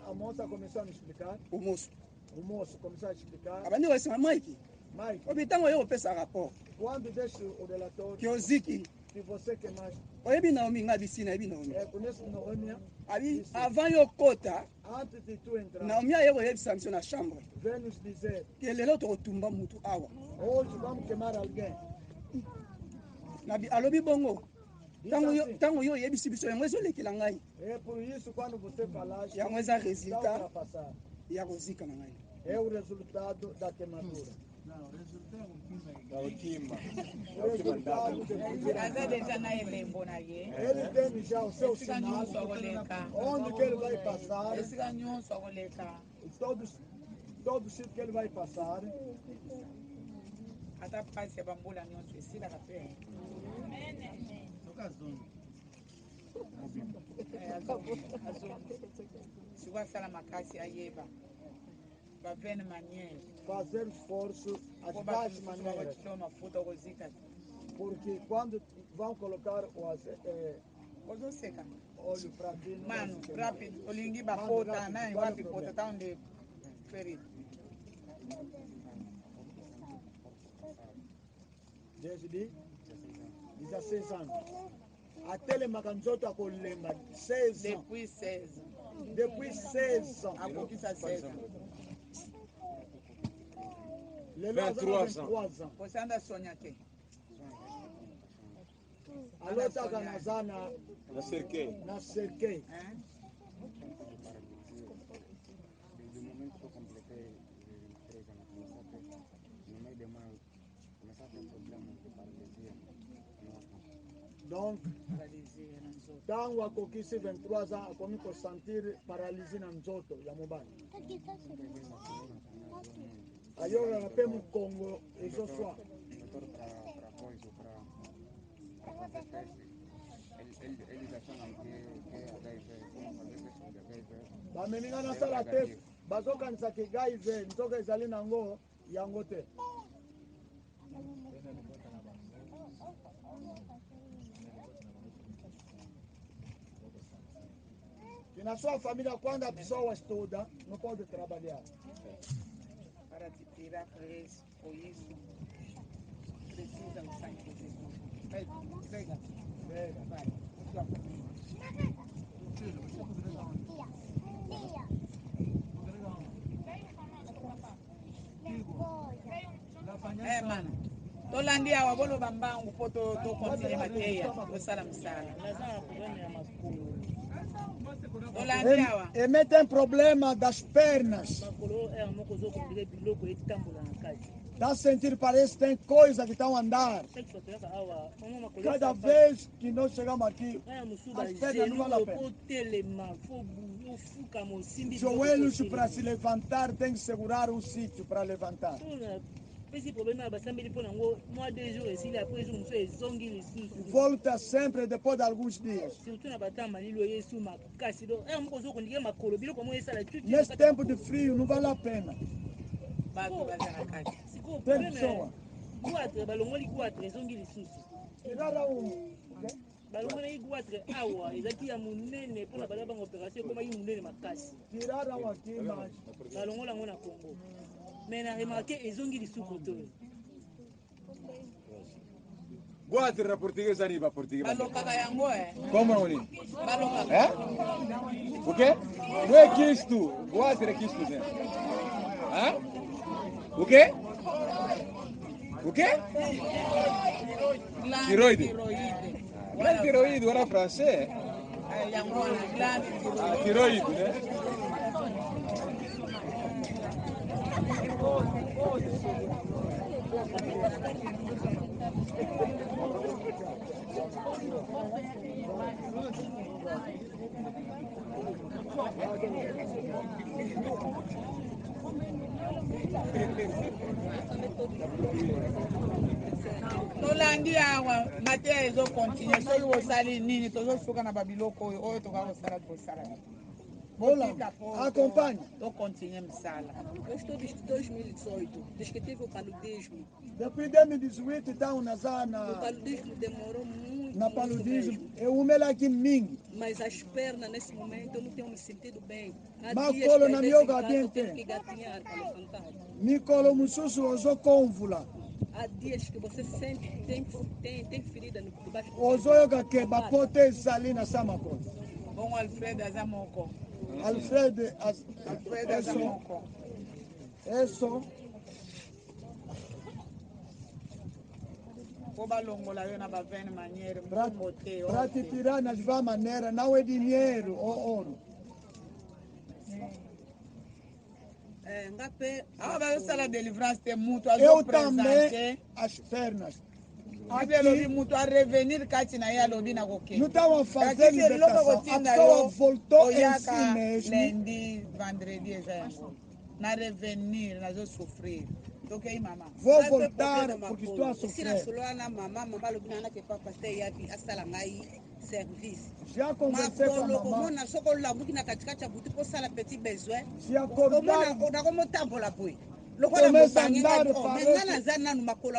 A moça começou a me explicar, omoso o moço começou a explicar. abandi koyebisanga maiki Mike, obi ntango oye kopesa rapport quando deixa o relatório, ke oziki que você queimaste, oyebi naomi nga bisi nayebi naomi conhece Noêmia, abi avant yo kota antes de tu entrar, naomi aye koyebisa biso na chambre vem nos dizer, ke lelo tokotumba mutu awa hoje vamos queimar alguém. alobi bongo Tango yo yebisi biso yango ezolekela ngai. É por isso quando você falaste, Yango eza resultat ya kozika na ngai. É o resultado da queimadura. Não, o resultado ele tem já o seu sinal, onde que ele vai passar, todos os sítios que ele vai passar. Fazer esforço às várias maneiras. Porque quando vão colocar o óleo para ti, mano, rápido, o lingi bafota, né? Wapi pota tá onde ferido. Desde 16 anos. Até ele macanzoto a colemba 16 ans. Depuis 16 ans. A conquista 16 ans. 23 ans. Você anda sonhando aqui? Alô, tá ganhando na cerquei. Na cerquei. Do momento que eu completei 23 anos, no meio de maio, começava a ter problemas de paralisia. Donc, tango a conquista 23 ans, comigo sentir paralisia na nzoto ya mobile. Aí eu rapei no Congo e só só. Eles acharam que é HIV, como fazer teste de HIV. Bameninga na sala teste, bazokanisa ke HIV, nzoka ezali nango yango te. Que na sua família, quando a pessoa estuda, não pode trabalhar. Para te tirar preso, por isso, precisa do sangue de Jesus. Pega. Vai. Mano. Tolandi awa bolo bambangu po to continue mateya tosala misala. Tolandi awa. E tem problema das pernas. Tá sentindo, parece que tem coisa que estão a andar. Cada vez que nós chegamos aqui, as pernas não valem a pena. Joelhos para se levantar, tem que segurar um sítio para levantar. Volta sempre depois de alguns dias. Nesse tempo de frio não vale a pena. Tem pessoa. Tiraram aqui, mas na remarqué ezongi lisuku to. Guarda na portuguesa riba portuguesa. Balokaka yango Como não ni? Balokaka. O quê? Não é quisto. Guarda quisto, né? O quê? O quê? Tiroide. Glande tiroide, ora francês. Tiroide, né? Tolandi awa mateya ezokontinue soki osali nini tozosuka na babiloko oyo toka kosala tosala. Acompanhe. Estou continuando misala. Eu estou desde 2018, desde que tive o paludismo. Depois de 2018, então, na zona. O paludismo demorou muito. Na paludismo, eu umela aqui mingi. Mas as pernas, nesse momento, eu não tenho me sentido bem. Mas colo na minha eu tenho que gatinhar para levantar. Me colo mususu ozo convula. Há dias que você sente que tem ferida no debaixo do ozoyoka ke bapote sali na sama coisa. Bom Alfredo Azamoko. Alfredo Azamoko. Eso. Para te tirar nas várias maneiras, não é dinheiro ou ouro. Eu também as pernas. Aqui, não estava fazendo libertação. A pessoa voltou em si mesmo. Lundi, vendredi, na revenir, na sofrer. Vou voltar porque estou a sofrer. Já conversei com a mamãe. Se acordar, começa a andar, parece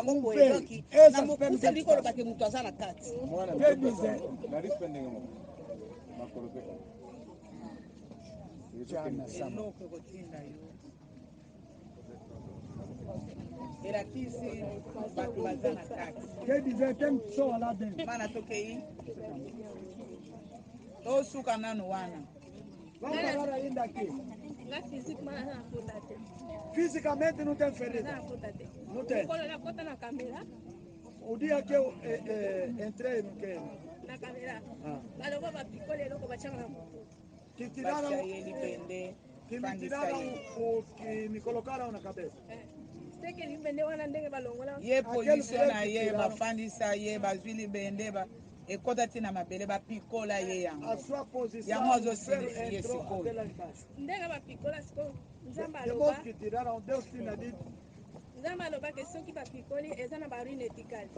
um velho. Essas pernas quer dizer, quer dizer, tem pessoa lá dentro. Vamos falar ainda aqui. Fisicamente não tem ferida. Não tem. O dia que eu entrei no que? Na câmera. Que tiraram o que me colocaram na cabeça. Ye position na ye bafandisa ye bazwili bende ba ekota tina mabele bapikola ye yango yango azosilifie sikoyo ndenge bapikola sikoyo nzambe alobaki soki bapikoli eza na barine etikali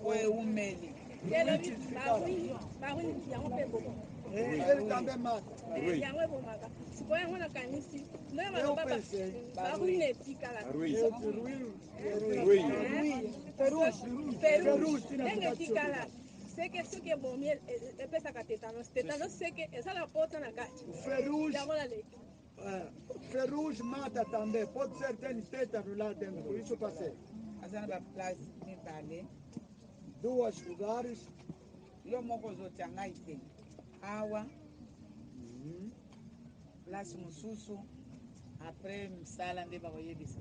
weumeli elobi barine yango mpe boko yango ebomaka sikoyo yango nakanisi ndenge baloba barine etikala ndenge etikala seke soki ebomi epesaka tétanos seke ezala pota na kati yango naleki Ferrugem mata também, pode ser tem tétano lá dentro, por isso passei. Duas lugares. Yo moko zote angaite awa place mususu après msala nde bakoyebisa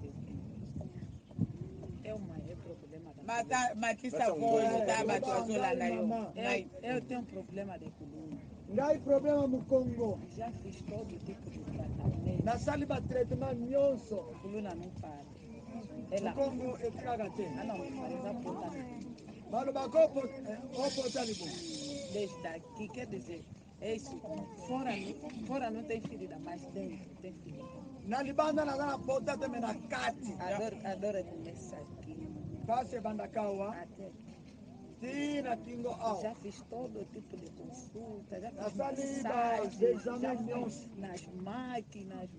matisa voyota bato azolanda yo eu tenho um problema de coluna. Ngai problema no Congo. Já fiz todo tipo de tratamento. Na sala de tratamento nyonso. Coluna não para. No Congo é tragate. Ah não, mas a puta. Mas bagopo opo talibu. Desde aqui quer dizer, é isso. Fora não tem ferida, mas dentro tem ferida. Na libanda na bota também na cate. Adoro começar aqui. Passe bandakawa. Até. Já fiz todo tipo de consulta, já fiz massagem nas máquinas.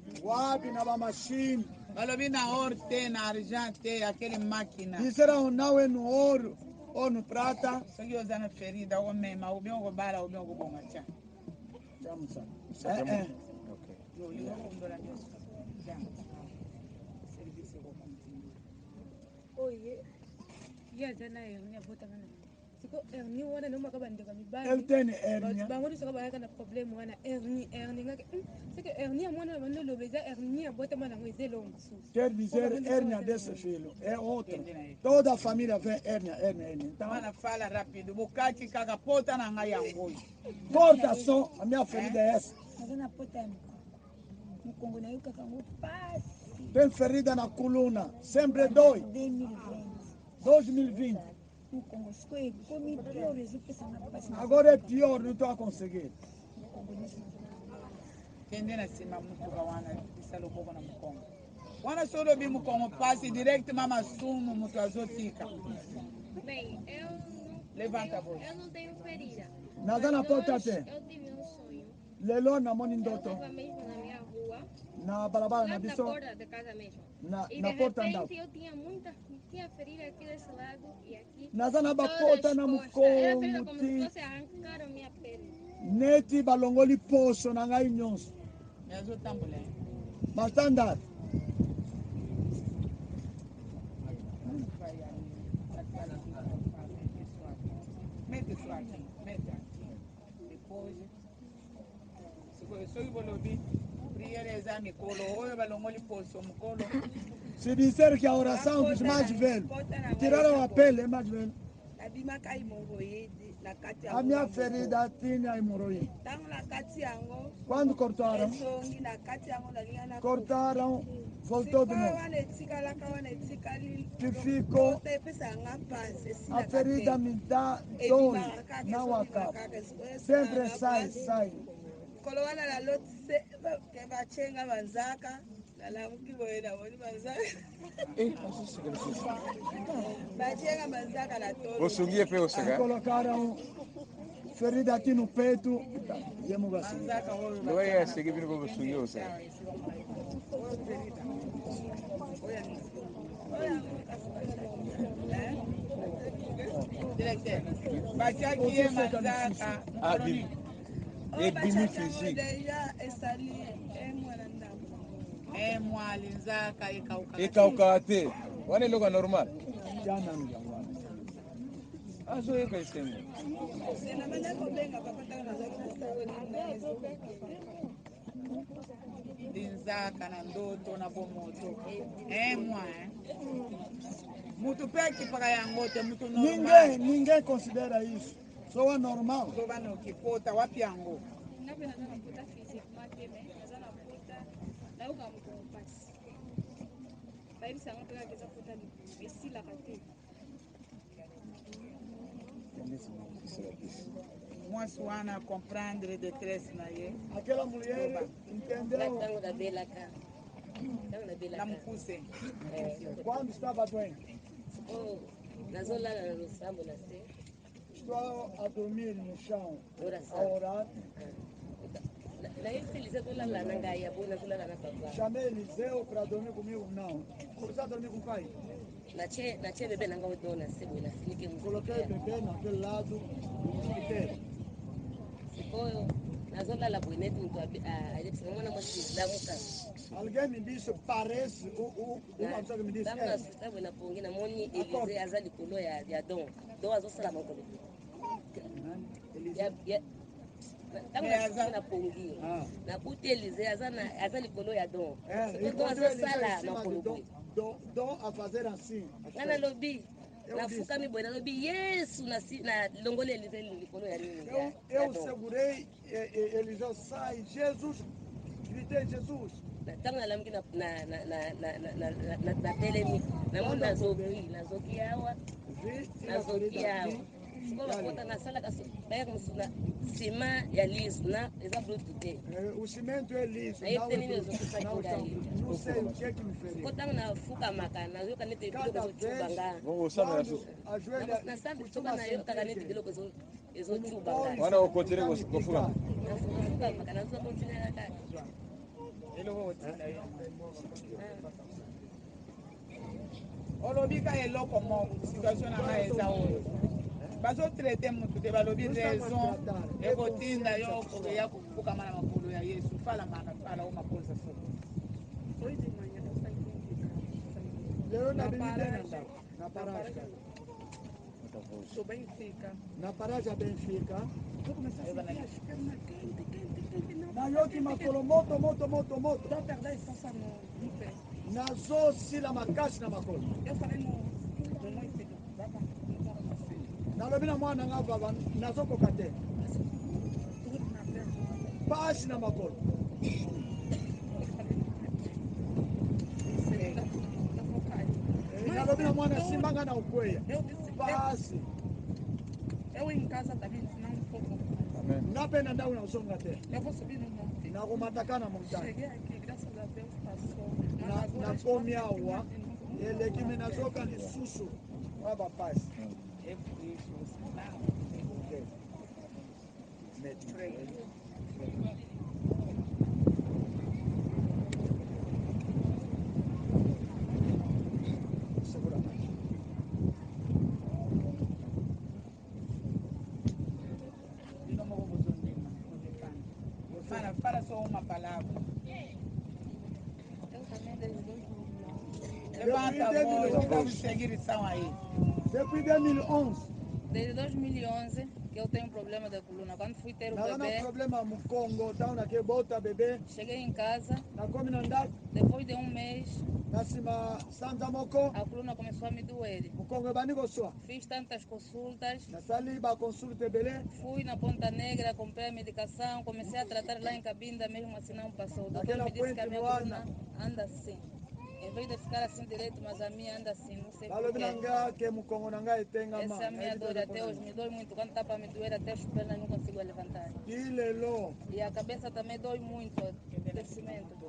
Na machine. Balobi na ouro tem, na argent tem, aquele máquina. Disseram não é no ouro ou no prata. Só que usando ferida, o mesmo, o meu bala, o meu bom achar. Ok. Serviço vou continuar. Oye, ya tena hernia bota kana. Siko hernia wana no makabandika mibali. Elle tem hernia. Bango siko ba kana problème wana hernia ngake. Siko hernia mwana bando lobeza hernia bota mana ngwezelo msu. Quer dizer hernia desse filho é outra. Toda a família vem hernia. Então ela fala rápido, bocate caga pota na ngai yango. Corta só, a minha ferida é essa. Agora pota no Congo na yuka kango passe. Tem ferida na coluna, sempre dói. 2020. Agora é pior, não estou a conseguir. Tendendo assim, mas muito gawana, isso é louco na Mukongo. Quando sou do Mukongo, passe direto, mama sumo, muito azotica. Bem, levanta a voz. Eu não tenho ferida. Na porta tem. Eu tive um sonho. Lelo na Monindoto. Eu estava mesmo na minha rua. Na balabala na Biso. Na porta da casa mesmo. Na porta andava. E de repente eu tinha ferida aqui desse lado e aqui. Na porta na Mukongo. Era ferida como se fosse arrancar a minha pele. Neti balongoli poço na ngai nyonso. Mezo tambule. Matanda. Mete isso aqui, mete aqui. Depois, se eu vou ouvir, primeiro exame, colo, ou eu vou Se disser que a oração dos mais velhos tiraram a pele, é mais velho. A minha ferida tinha hemorroída. Quando cortaram, voltou de novo. Que ficou, a ferida me dá dor, não acaba. Sempre sai. Colocaram ferida aqui no peito. Não é essa que vem com você. É bem físico. É moalinzaka e kaukate. Wane loga normal. Aso yeka isengo. Dinzaka na ndoto na bomoto. Mwa. Mutu peke para yangote mutu normal. Ninguém considera isso. Só é normal. Só vai no kipota wapi yango. Moi, Suana, comprendre détresse na ye. Aquela mulher entendeu. Na mukuse. Quando estava doente? Estou a dormir no chão, a orar. Chamei Eliseu para dormir comigo, não. Começar a dormir com o pai. Coloquei o bebê naquele lado do cemitério. Alguém me disse, parece, uma pessoa que me disse, dom a fazer assim. Eu segurei, Eliseu sai, Jesus, gritei Jesus. O cimento é liso, não sei o que é que me feriu. Cada vez, quando ajoelha, costuma sentir wana ukotere kufuga. Olobika eloko moko situation na ngai eza oyo bazotraite motu te balobi raison ekotinda yo koya kofukama na makolo ya yesu fala o makoza fo leo nabilite na paraja na paraja Benfica na yoki makolo moto nazosila makasi na makolo nalobi na mwana nga baba nazokoka te pasi na makolo nalobi na mwana simbanga na ukweya pasi napenda ndau na usonga te nakumataka na montani nakomi awa elekimi nazoka lisusu wa bapasi Fala só uma palavra. Levanta a voz, vamos seguir isso aí. Depuis 2011. Desde 2011. que eu tenho problema de coluna. Quando fui ter o Não bebê, problema no Congo, tá na que bota bebê. Cheguei em casa. Na como não dá? Depois de um mês, na cima Santa Moko, a coluna começou a me doer. O Congo é banigo sua. Fiz tantas consultas. Na saliba consulta belé. Fui na Ponta Negra, comprei a medicação, comecei a tratar lá em Cabinda, mesmo assim não passou. O doutor me disse que a minha coluna anda assim. Em vez de ficar assim direito, mas a minha anda assim, não sei porquê. Essa é a minha dor, até hoje me dói muito. Quando está para me doer, até as pernas não consigo levantar. E a cabeça também dói muito, crescimento.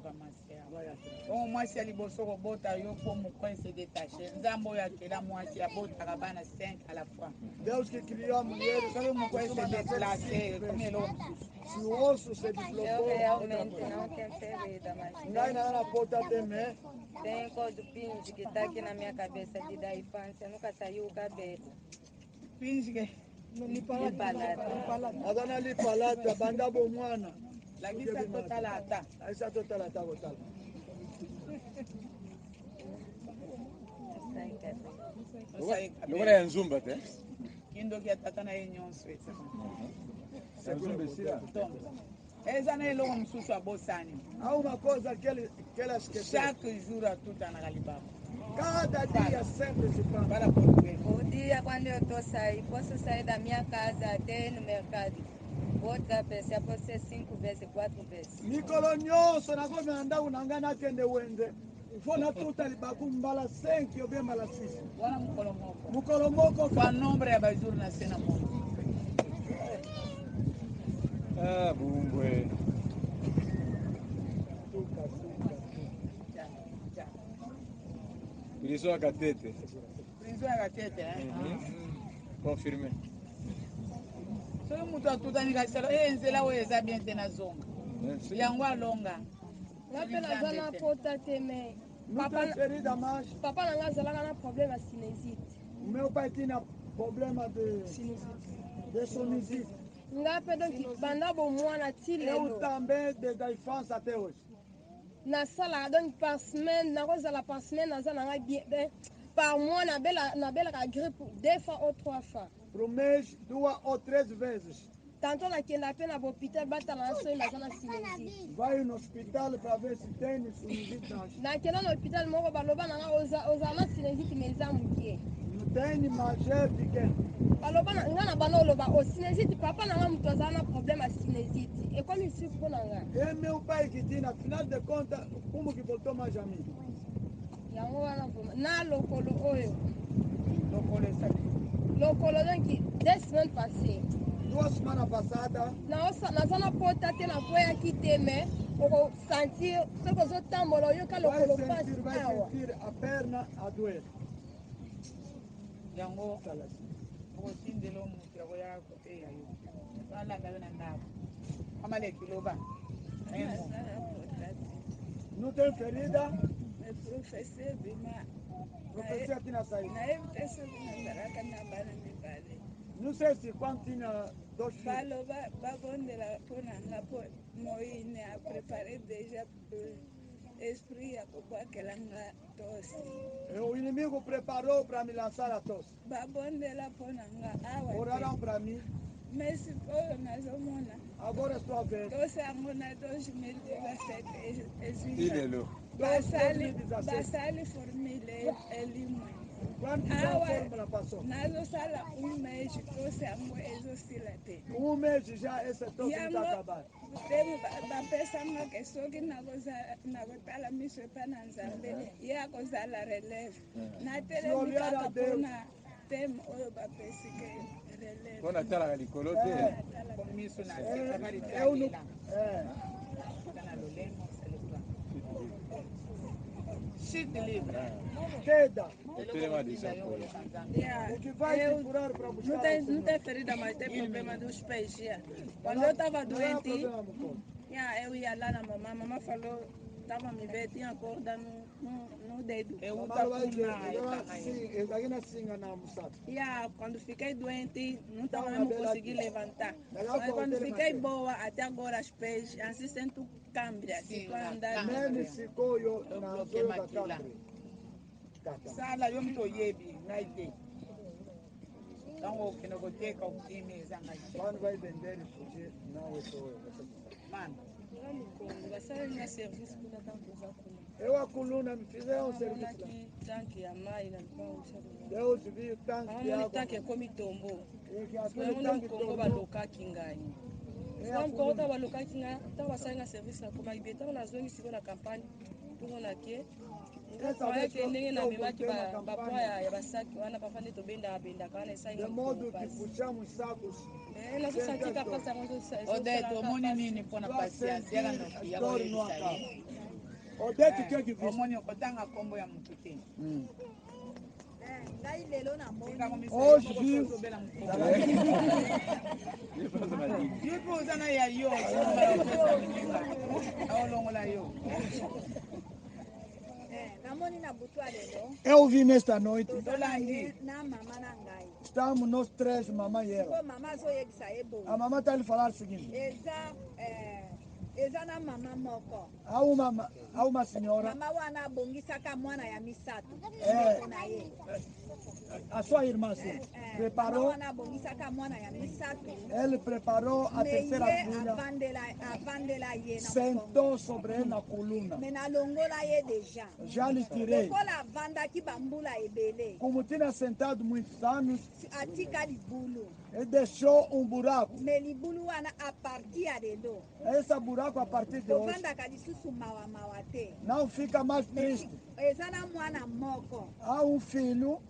O mwasi aliboso kobota yo como coin se détacher. Nzambo ya kela mwasi abota kabana 5 à la fois. Deus que criou a mulher, sabe como coin se déplacer, como ele se o osso se deslocou. Eu realmente não tenho ferida, mas tem coisa do pinge que está aqui na minha cabeça de da infância, nunca saiu o cabelo. Pinge que? Lipalata. Agora lipalata, banda bom mwana. Lagisa totalata. Essa totalata botala. Agora é Nzumba, tá? Indo que atata na nyonso etse. Nzumba sira. Eza na elo msusu abosani. Há uma coisa que ela esqueceu. Chaque jour a tudo na galibaba. Cada dia sempre se fala. Para português. O dia quando eu estou saindo, posso sair da minha casa até no mercado. Outra pessoa pode ser 5 vezes, 4 vezes. Nicolonioso na gome anda unangana atende wende. Fona tuta libakumbala 5 yo bembala 6. Wana mukolomoko. Mukolomoko kwa nombre ya bajuru na sena moja. Ah, bumbwe. Prison ya Katete. Prison ya Katete, Confirmé. So mutu atutani kaselo nzela oyo eza bien te na zonga. Yango alonga. Ngapela zana pota teme. Papa nanga azalaka na problème ya sinusite. Meu pai tinha problema de sinusite. Ngape donc banda bo mwana ti lelo. Eu também desde a infância até hoje. Nasala donc par semaine, nakozala par semaine naza nanga bien. Par mois nabelaka grippe 2 fois ou 3 fois. Por mês 2 ou 3 vezes. Tantôt nakenda pe na hôpital batala na soyi naza na sinusite. Vai no hospital para ver se tem sinusite. Nakenda na hôpital moko baloba nanga ozala na sinusite mais eza moke. Tem majeur pequeno. Baloba nga na bana oloba o sinusite papa nanga mutu azala na problème ya sinusite ekomi suki mpo na nga. E meu pai que tinha, afinal de contas, como que voltou mais a mim? Yango wana na lokolo oyo. Lokolo esaki. Lokolo donc 2 semaines passées. 2 semaines passadas. Naza na pota te na boyaki te mais okosentir soki ozotambola oyoka lokolo pasi awa. Vai sentir a perna a doer. Yango okotindela omutu yakoya koteya yo alanda yo na ndako amala ekiloba não tem ferida. Professor Bima professor tinha saído nayebi te soki nazalaka na bana mibale não sei se quando tinha 2 filhos baloba babondela mpo na nga mpo moine aprépare déjà esprit ya kobwakela nga tosi. O inimigo preparou para me lançar a tosse. Babondela mpo na nga awa. Oraram para mim. Mais sikoyo nazomona. Agora estou a ver. Tosi yango na 2017 Ilelo. basali formule elimwe. Awa nazosala mês tosi yango ezosila te. Mês já essa tosse está acabada. Teme bapesanga ke soki nakotala miso epa na nzambe ye akozala relève natelemi kaka mpona teme oyo bapesi ke relève mpo natalaka likolo te miso na Chute livre. Queda. O que vai te curar para buscar? Não tem ferida, mas tem problema dos pés. Quando eu estava doente, eu ia lá na mamãe. A mamãe falou, estava me vendo, tinha corda no dedo. Quando fiquei doente, não estava mesmo conseguindo levantar. Mas quando fiquei boa, até agora os pés, assim sinto câmbio, assim, para andar. Sala yo mto yebi naite. Então, que não vou ter que obter zanga. Quando vai vender e fugir, não é só. Mano. Eu a coluna me fizeram um serviço. Aqui, tanque a mais, Deus viu tanque de água. Tanque como tombo. Aquele tanque tombo baloka kingai. Vamos colocar baloka kingai. Então vai sair na serviço na como ibeta. Então nós vamos seguir na campanha. Tudo na que. De modo que puxamos sacos. Odete, o moni nini pona paciência ela não fia agora não acaba. Odete que que o moni kotanga kombo ya mutute. Ngai lelo na moni. Hoje viu. Yupo sana ya yo. Aolongola yo. Eu vim nesta noite. Na mama na ngai. Estamos nós três, mamãe e ela. A mamãe está lhe falar o seguinte. Ezana mama moko. Há uma senhora. Mama wana bongisaka mwana ya misato. A sua irmã sim, preparou. Ele preparou a terceira filha. Sentou sobre ele na coluna. Já lhe tirei. Como tinha sentado muitos anos, ele deixou um buraco. Esse buraco a partir de hoje não fica mais triste. Há um filho.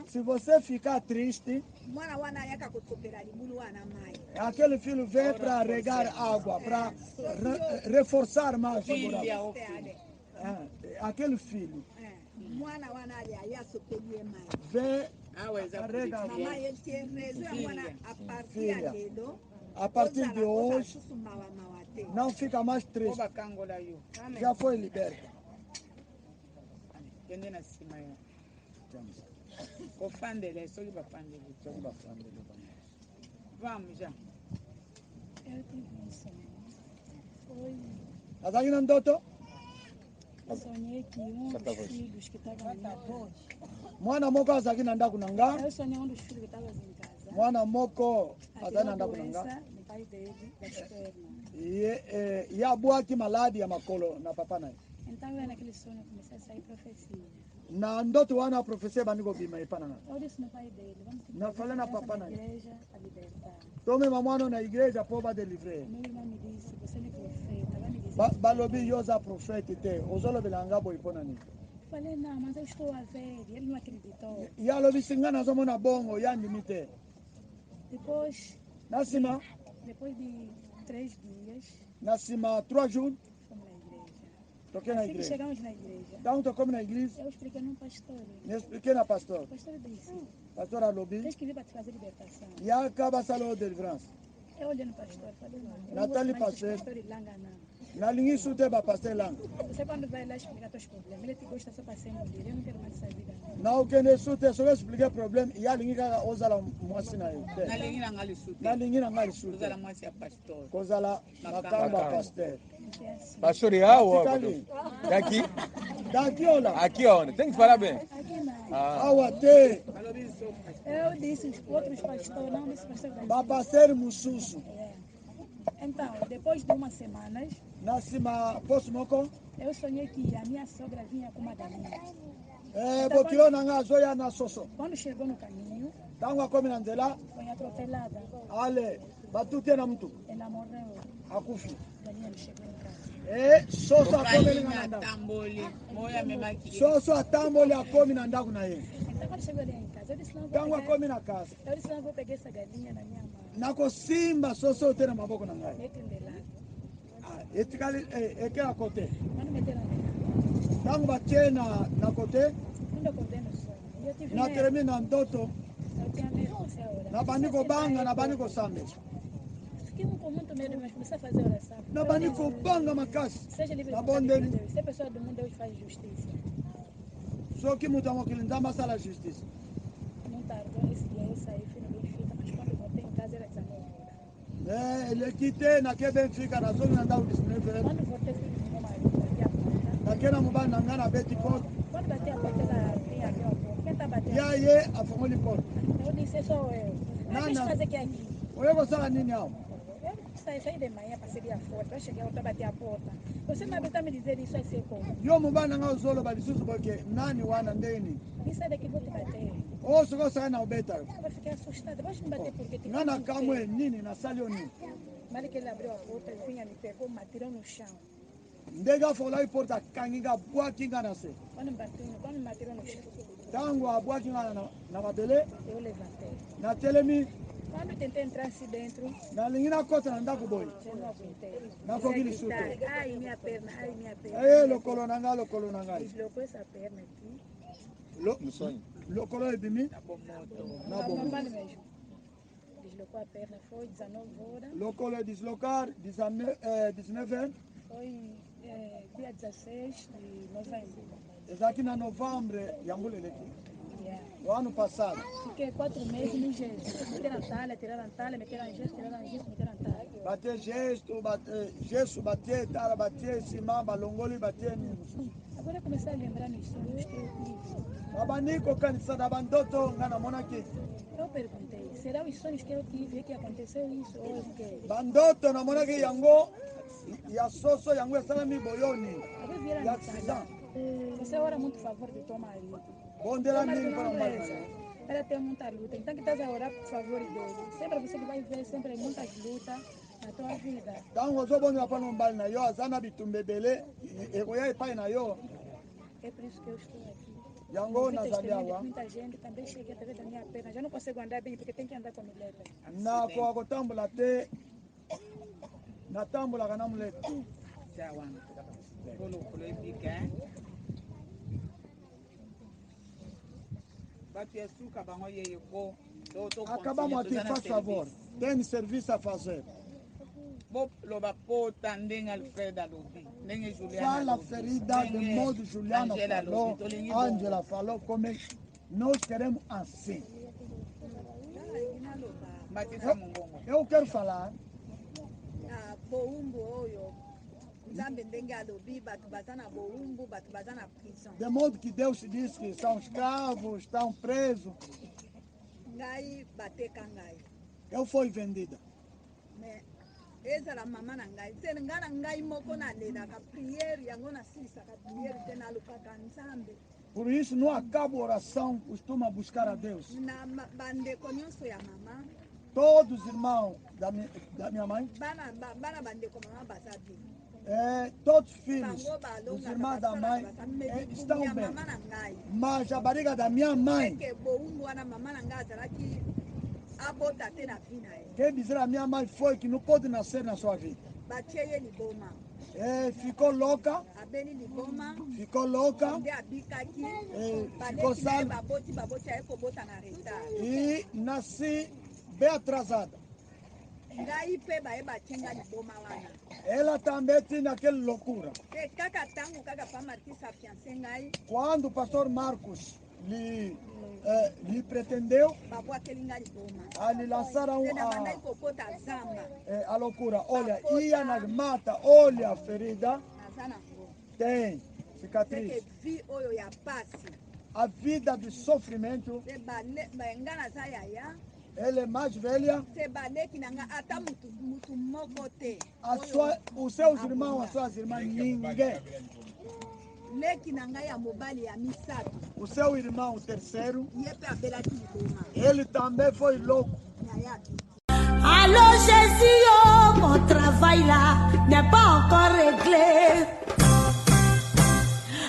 Se você ficar triste, aquele filho vem para regar água, para reforçar mais o buraco. Aquele filho vem regar filha. A partir de hoje, não fica mais triste. Já foi liberta. Kende na sima ya. Kofandele, soki bafandele. Vamos já. Azali na ndoto? Sonhei que um dos filhos que estava na casa. Mwana moko azali na ndako na nga. Eu sonhei um dos filhos que estava em casa. Mwana moko azali na ndako na nga. O pai dele, da externa. E abwaki maladi ya makolo na papa naye. Então eu naquele sonho comecei a sair profecia. Na ndoto wana profesia bandiko bima ipana. Eu disse no pai dele, vamos na falei na papa na igreja a libertar. Tome mamano na igreja para ba deliver. Meu irmão me disse, você não é profeta, vai me dizer. Balobi yoza profeta te, ozolo belanga bo ipona ni. Falei não, mas eu estou a ver, ele não acreditou. Ya lobi singana zomo na bongo ya ndimite. Depois nasima, depois de 3 dias, nasima 3 jours. Toquei na igreja. Chegamos na igreja. Então tocamos na igreja. Eu expliquei no pastor. Eu expliquei na pastor. O pastor disse. Pastor Alobi. Tens que vir para te fazer libertação. E acaba salo de deliverance. Eu olhei no pastor, falei não. Nathalie pastor. Pastor Ilanga não. Na linha sute ba pastor Ilanga. Você quando vai lá explicar teus problemas, ele te gosta só para ser mulher. Eu não quero mais essa vida. Não que ne sute só explicar problema e a linha ka ozala mwasina yo. Na linha ngali sute. Na linha ngali sute. Ozala mwasi ya pastor. Kozala makamba pastor. Pastor Yao, daqui? Daqui olha. Aqui onde? Tem que falar bem. Awate. Eu disse outros pastores, não disse pastor. Bapaster Mususu. Então, depois de umas semanas, nasima posso moko? Eu sonhei que a minha sogra vinha com uma galinha. Botilo na nga zoya na soso. Quando chegou no caminho, tangu akomi na nzela, foi atropelada. Ale, batutia na mtu. Ela morreu. Akufi. Galinha não chegou em casa. Soso akomi na ndako. Soso atamboli akomi na ndako na ye. Então quando chegou ali em casa, eu disse não vou tangu akomi na casa. Eu disse não vou pegar essa galinha na minha mão. Nako simba soso tena maboko na ngai. Etendela. Etikali eke a côté. Quando meteram tangu batie na côté. Quando eu acordei no sonho, eu tive na termine na ndoto. Eu tinha medo de você orar. Na baniko banga na baniko sambe. Fiquei com muito medo, mas comecei a fazer oração. Na baniko banga makasi. Seja livre de Deus. Se a pessoa do mundo, Deus faz justiça. Só que muita moquilinda masala justiça. Não tardou esse dia, eu saí, fui no Benfica, mas quando voltei em casa era 19 horas. Ele quitei naquele Benfica, na zona da U19. Quando voltei, fui no meu marido, bati a porta. Naquela mobile na ngana beti porta. Quando bati a porta, ela vinha abrir a porta. Quem estava Yaye afunguli porte. Eu disse sou eu. Mas deixa eu fazer aqui. Oye gosala nini hao? Saí de manhã para seguir a foto. Eu cheguei para bater a porta. Você não está me dizer isso assim como? Yo mubana nga uzolo balisusu porque nani wana ndeni. Isso é daqui vou te bater. Oh, soko sai na ubeta. Eu vou ficar assustada. Vai me bater porque tem. Ngana kamwe nini na sali oni. Mas que ele abriu a porta, ele vinha me pegou, me atirou no chão. Ndega fola porta kanginga bua kinga na se. Quando me atirou no chão. Tangu abua kinga na babele. Eu levantei. Na telemi. Quando tentei entrar assim dentro, na lingina kota na ndako boy. Eu não aguentei. Na kogili suto. Ai, minha perna, ai, minha perna. Ai, lokolo nanga. Deslocou essa perna aqui. Lokolo ebimi. Na bomba mesmo. Deslocou a perna, foi 19 horas. Lokolo é deslocar, 19 anos. Foi dia 16 de novembro. Exato na novembro, Yambuleleki. O ano passado. Fiquei 4 meses no gesto. Meteram a talha, tiraram a talha, meteram gesto, meteram a talha. Bater gesto, bater talha, bater cima, balongoli, bater nisso. Agora eu comecei a lembrar nos sonhos que eu tive. Abaniko kanisa da bandoto ngana monaki. Eu perguntei, será os sonhos que eu tive que aconteceu isso ou o quê? Bandoto na monaki yango ya soso yango esala mi boyoni. Ya accident. Você ora muito a favor do teu marido. Bondela mim para mais. Ela tem muita luta, então que estás a orar por favor dele. Sempre você vai ver sempre muitas lutas na tua vida. Então você bondela para não bal na yo, azana bitumbebele, egoya pai na yo. É por isso que eu estou aqui. Yango na zaliawa. Muita gente também chega através da minha perna. Já não consigo andar bem porque tem que andar com muleta. Na kwa kutambula te. Na tambula kana muleta. Sawa. Polo ipika. Acabamos aqui, faz favor. Tem serviço a fazer. Fala ferida de modo Juliana falou, Angela falou, como nós queremos assim. Eu quero falar. De modo que Deus diz que são escravos, estão presos. Eu fui vendida. Por isso, não acaba a oração, costuma buscar a Deus. Todos os irmãos da minha mãe, todos os filhos, os irmãos da mãe estão bem. Mas a barriga da minha mãe, quer dizer, a minha mãe foi que não pode nascer na sua vida. Ficou louca, ficou salva e nasci bem atrasada. Ela também tinha aquela loucura. Quando o pastor Marcos lhe pretendeu, lhe lançaram a loucura. Olha, ia nas matas, olha a ferida, tem cicatriz. A vida de sofrimento. Ela é mais velha. Os seus irmãos, as suas irmãs, ninguém. O seu irmão, o terceiro, ele também foi louco. Allô Jésus, oh, mon travail là n'est pas encore réglé.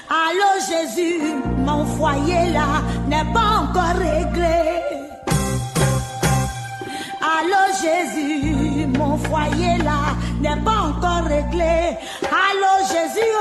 Allô Jésus, mon foyer là n'est pas encore réglé. Allô Jésus, mon foyer là n'est pas encore réglé. Allô Jésus,